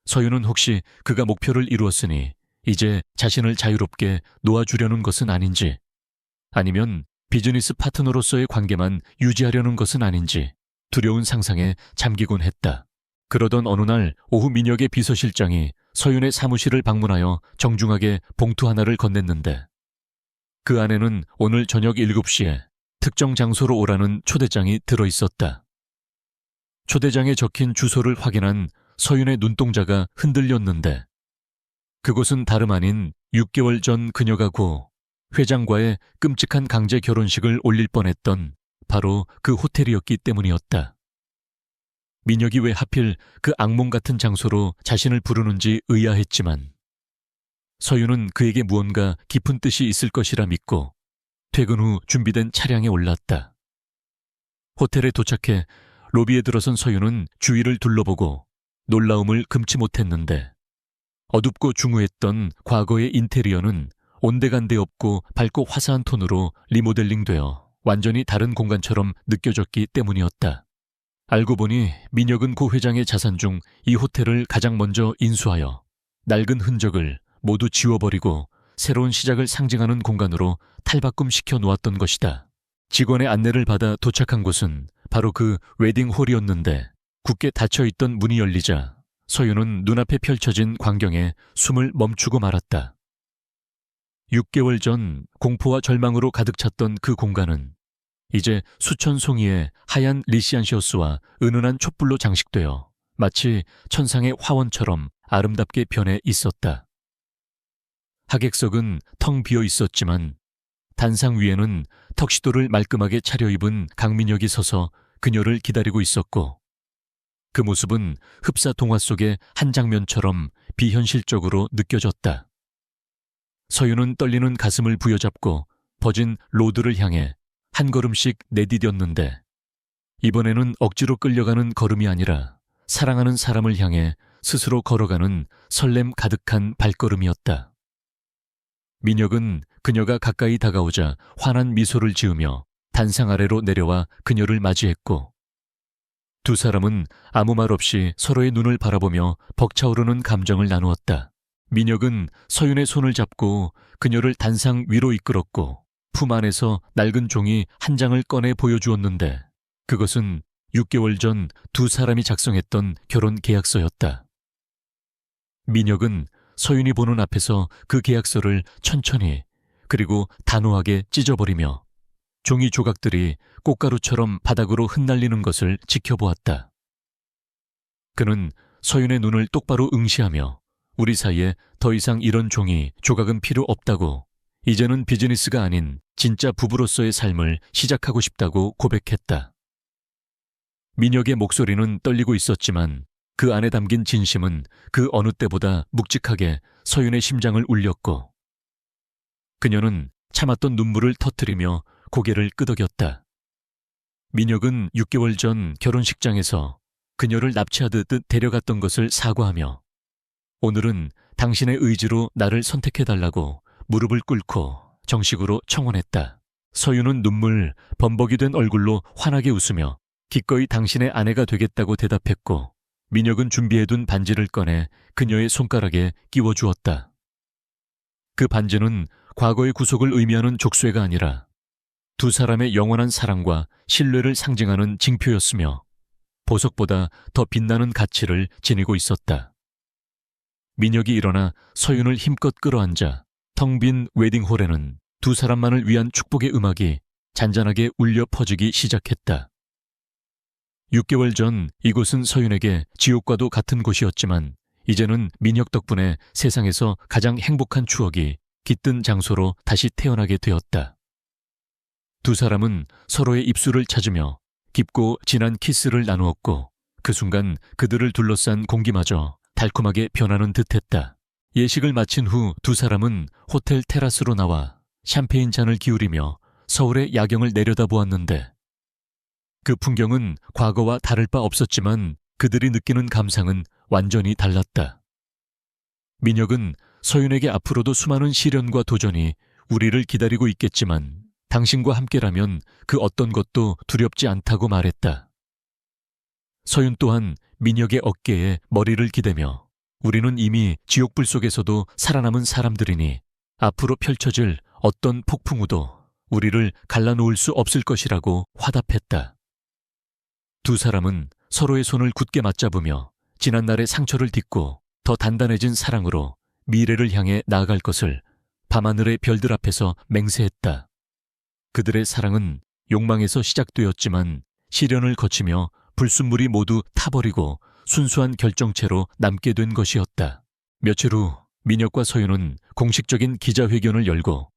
서윤은 혹시 그가 목표를 이루었으니 이제 자신을 자유롭게 놓아주려는 것은 아닌지, 아니면 비즈니스 파트너로서의 관계만 유지하려는 것은 아닌지 두려운 상상에 잠기곤 했다. 그러던 어느 날 오후 민혁의 비서실장이 서윤의 사무실을 방문하여 정중하게 봉투 하나를 건넸는데, 그 안에는 오늘 저녁 7시에 특정 장소로 오라는 초대장이 들어있었다. 초대장에 적힌 주소를 확인한 서윤의 눈동자가 흔들렸는데, 그곳은 다름 아닌 6개월 전 그녀가 고 회장과의 끔찍한 강제 결혼식을 올릴 뻔했던 바로 그 호텔이었기 때문이었다. 민혁이 왜 하필 그 악몽 같은 장소로 자신을 부르는지 의아했지만, 서윤은 그에게 무언가 깊은 뜻이 있을 것이라 믿고 퇴근 후 준비된 차량에 올랐다. 호텔에 도착해 로비에 들어선 서윤은 주위를 둘러보고 놀라움을 금치 못했는데, 어둡고 중후했던 과거의 인테리어는 온데간데 없고 밝고 화사한 톤으로 리모델링되어 완전히 다른 공간처럼 느껴졌기 때문이었다. 알고 보니 민혁은 고 회장의 자산 중 이 호텔을 가장 먼저 인수하여 낡은 흔적을 모두 지워버리고 새로운 시작을 상징하는 공간으로 탈바꿈시켜 놓았던 것이다. 직원의 안내를 받아 도착한 곳은 바로 그 웨딩홀이었는데, 굳게 닫혀있던 문이 열리자 서윤은 눈앞에 펼쳐진 광경에 숨을 멈추고 말았다. 6개월 전 공포와 절망으로 가득 찼던 그 공간은 이제 수천 송이의 하얀 리시안시오스와 은은한 촛불로 장식되어 마치 천상의 화원처럼 아름답게 변해 있었다. 하객석은 텅 비어 있었지만 단상 위에는 턱시도를 말끔하게 차려입은 강민혁이 서서 그녀를 기다리고 있었고, 그 모습은 흡사 동화 속의 한 장면처럼 비현실적으로 느껴졌다. 서윤은 떨리는 가슴을 부여잡고 버진 로드를 향해 한 걸음씩 내디뎠는데, 이번에는 억지로 끌려가는 걸음이 아니라 사랑하는 사람을 향해 스스로 걸어가는 설렘 가득한 발걸음이었다. 민혁은 그녀가 가까이 다가오자 환한 미소를 지으며 단상 아래로 내려와 그녀를 맞이했고, 두 사람은 아무 말 없이 서로의 눈을 바라보며 벅차오르는 감정을 나누었다. 민혁은 서윤의 손을 잡고 그녀를 단상 위로 이끌었고, 품 안에서 낡은 종이 한 장을 꺼내 보여주었는데, 그것은 6개월 전 두 사람이 작성했던 결혼 계약서였다. 민혁은 서윤이 보는 앞에서 그 계약서를 천천히 그리고 단호하게 찢어버리며 종이 조각들이 꽃가루처럼 바닥으로 흩날리는 것을 지켜보았다. 그는 서윤의 눈을 똑바로 응시하며 우리 사이에 더 이상 이런 종이 조각은 필요 없다고, 이제는 비즈니스가 아닌 진짜 부부로서의 삶을 시작하고 싶다고 고백했다. 민혁의 목소리는 떨리고 있었지만 그 안에 담긴 진심은 그 어느 때보다 묵직하게 서윤의 심장을 울렸고, 그녀는 참았던 눈물을 터뜨리며 고개를 끄덕였다. 민혁은 6개월 전 결혼식장에서 그녀를 납치하듯 데려갔던 것을 사과하며, 오늘은 당신의 의지로 나를 선택해달라고 무릎을 꿇고 정식으로 청혼했다. 서윤은 눈물 범벅이 된 얼굴로 환하게 웃으며 기꺼이 당신의 아내가 되겠다고 대답했고, 민혁은 준비해둔 반지를 꺼내 그녀의 손가락에 끼워주었다. 그 반지는 과거의 구속을 의미하는 족쇄가 아니라 두 사람의 영원한 사랑과 신뢰를 상징하는 징표였으며, 보석보다 더 빛나는 가치를 지니고 있었다. 민혁이 일어나 서윤을 힘껏 끌어안자 텅 빈 웨딩홀에는 두 사람만을 위한 축복의 음악이 잔잔하게 울려 퍼지기 시작했다. 6개월 전 이곳은 서윤에게 지옥과도 같은 곳이었지만 이제는 민혁 덕분에 세상에서 가장 행복한 추억이 깃든 장소로 다시 태어나게 되었다. 두 사람은 서로의 입술을 찾으며 깊고 진한 키스를 나누었고, 그 순간 그들을 둘러싼 공기마저 달콤하게 변하는 듯했다. 예식을 마친 후 두 사람은 호텔 테라스로 나와 샴페인 잔을 기울이며 서울의 야경을 내려다보았는데, 그 풍경은 과거와 다를 바 없었지만 그들이 느끼는 감상은 완전히 달랐다. 민혁은 서윤에게 앞으로도 수많은 시련과 도전이 우리를 기다리고 있겠지만 당신과 함께라면 그 어떤 것도 두렵지 않다고 말했다. 서윤 또한 민혁의 어깨에 머리를 기대며, 우리는 이미 지옥불 속에서도 살아남은 사람들이니 앞으로 펼쳐질 어떤 폭풍우도 우리를 갈라놓을 수 없을 것이라고 화답했다. 두 사람은 서로의 손을 굳게 맞잡으며 지난날의 상처를 딛고 더 단단해진 사랑으로 미래를 향해 나아갈 것을 밤하늘의 별들 앞에서 맹세했다. 그들의 사랑은 욕망에서 시작되었지만 시련을 거치며 불순물이 모두 타버리고 순수한 결정체로 남게 된 것이었다. 며칠 후 민혁과 서윤은 공식적인 기자회견을 열고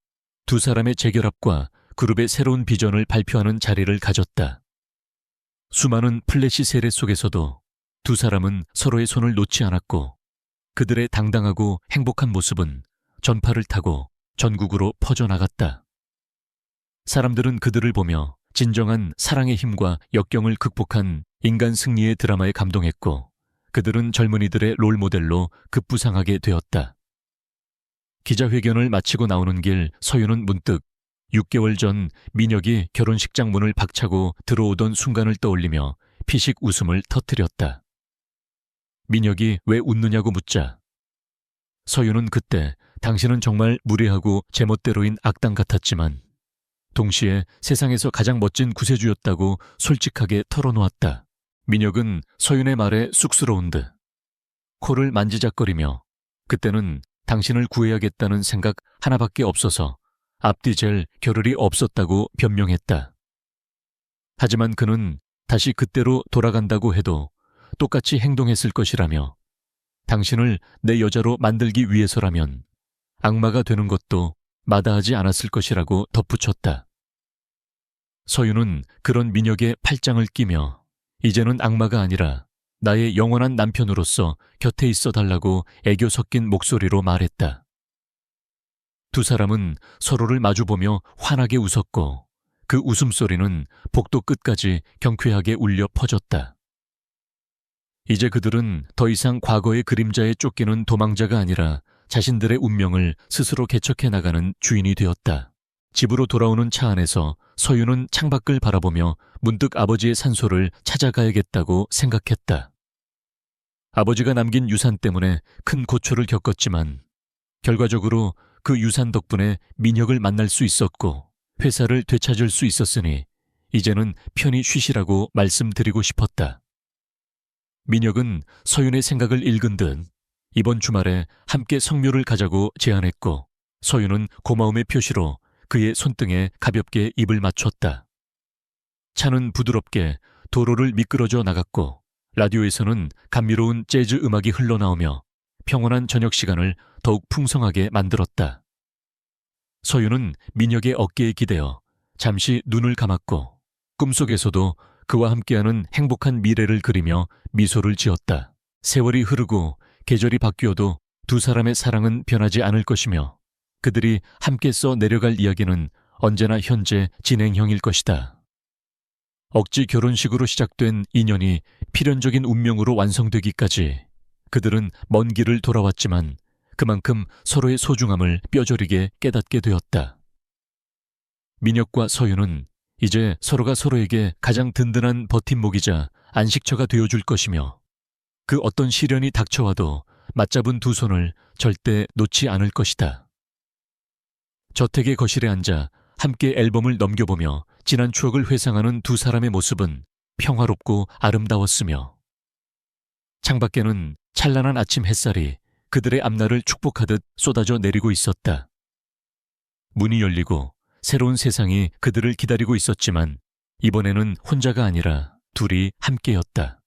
두 사람의 재결합과 그룹의 새로운 비전을 발표하는 자리를 가졌다. 수많은 플래시 세례 속에서도 두 사람은 서로의 손을 놓지 않았고, 그들의 당당하고 행복한 모습은 전파를 타고 전국으로 퍼져나갔다. 사람들은 그들을 보며 진정한 사랑의 힘과 역경을 극복한 인간 승리의 드라마에 감동했고, 그들은 젊은이들의 롤모델로 급부상하게 되었다. 기자회견을 마치고 나오는 길 서윤은 문득 6개월 전 민혁이 결혼식장 문을 박차고 들어오던 순간을 떠올리며 피식 웃음을 터뜨렸다. 민혁이 왜 웃느냐고 묻자 서윤은 그때 당신은 정말 무례하고 제멋대로인 악당 같았지만 동시에 세상에서 가장 멋진 구세주였다고 솔직하게 털어놓았다. 민혁은 서윤의 말에 쑥스러운 듯 코를 만지작거리며 그때는 당신을 구해야겠다는 생각 하나밖에 없어서 앞뒤 잴 겨를이 없었다고 변명했다. 하지만 그는 다시 그때로 돌아간다고 해도 똑같이 행동했을 것이라며 당신을 내 여자로 만들기 위해서라면 악마가 되는 것도 마다하지 않았을 것이라고 덧붙였다. 서윤은 그런 민혁의 팔짱을 끼며 이제는 악마가 아니라 나의 영원한 남편으로서 곁에 있어 달라고 애교 섞인 목소리로 말했다. 두 사람은 서로를 마주보며 환하게 웃었고 그 웃음소리는 복도 끝까지 경쾌하게 울려 퍼졌다. 이제 그들은 더 이상 과거의 그림자에 쫓기는 도망자가 아니라 자신들의 운명을 스스로 개척해 나가는 주인이 되었다. 집으로 돌아오는 차 안에서 서윤은 창밖을 바라보며 문득 아버지의 산소를 찾아가야겠다고 생각했다. 아버지가 남긴 유산 때문에 큰 고초를 겪었지만 결과적으로 그 유산 덕분에 민혁을 만날 수 있었고 회사를 되찾을 수 있었으니 이제는 편히 쉬시라고 말씀드리고 싶었다. 민혁은 서윤의 생각을 읽은 듯 이번 주말에 함께 성묘를 가자고 제안했고 서윤은 고마움의 표시로 그의 손등에 가볍게 입을 맞췄다. 차는 부드럽게 도로를 미끄러져 나갔고 라디오에서는 감미로운 재즈 음악이 흘러나오며 평온한 저녁 시간을 더욱 풍성하게 만들었다. 서윤은 민혁의 어깨에 기대어 잠시 눈을 감았고 꿈속에서도 그와 함께하는 행복한 미래를 그리며 미소를 지었다. 세월이 흐르고 계절이 바뀌어도 두 사람의 사랑은 변하지 않을 것이며 그들이 함께 써 내려갈 이야기는 언제나 현재 진행형일 것이다. 억지 결혼식으로 시작된 인연이 필연적인 운명으로 완성되기까지 그들은 먼 길을 돌아왔지만 그만큼 서로의 소중함을 뼈저리게 깨닫게 되었다. 민혁과 서윤은 이제 서로가 서로에게 가장 든든한 버팀목이자 안식처가 되어줄 것이며 그 어떤 시련이 닥쳐와도 맞잡은 두 손을 절대 놓지 않을 것이다. 저택의 거실에 앉아 함께 앨범을 넘겨보며 지난 추억을 회상하는 두 사람의 모습은 평화롭고 아름다웠으며 창밖에는 찬란한 아침 햇살이 그들의 앞날을 축복하듯 쏟아져 내리고 있었다. 문이 열리고 새로운 세상이 그들을 기다리고 있었지만 이번에는 혼자가 아니라 둘이 함께였다.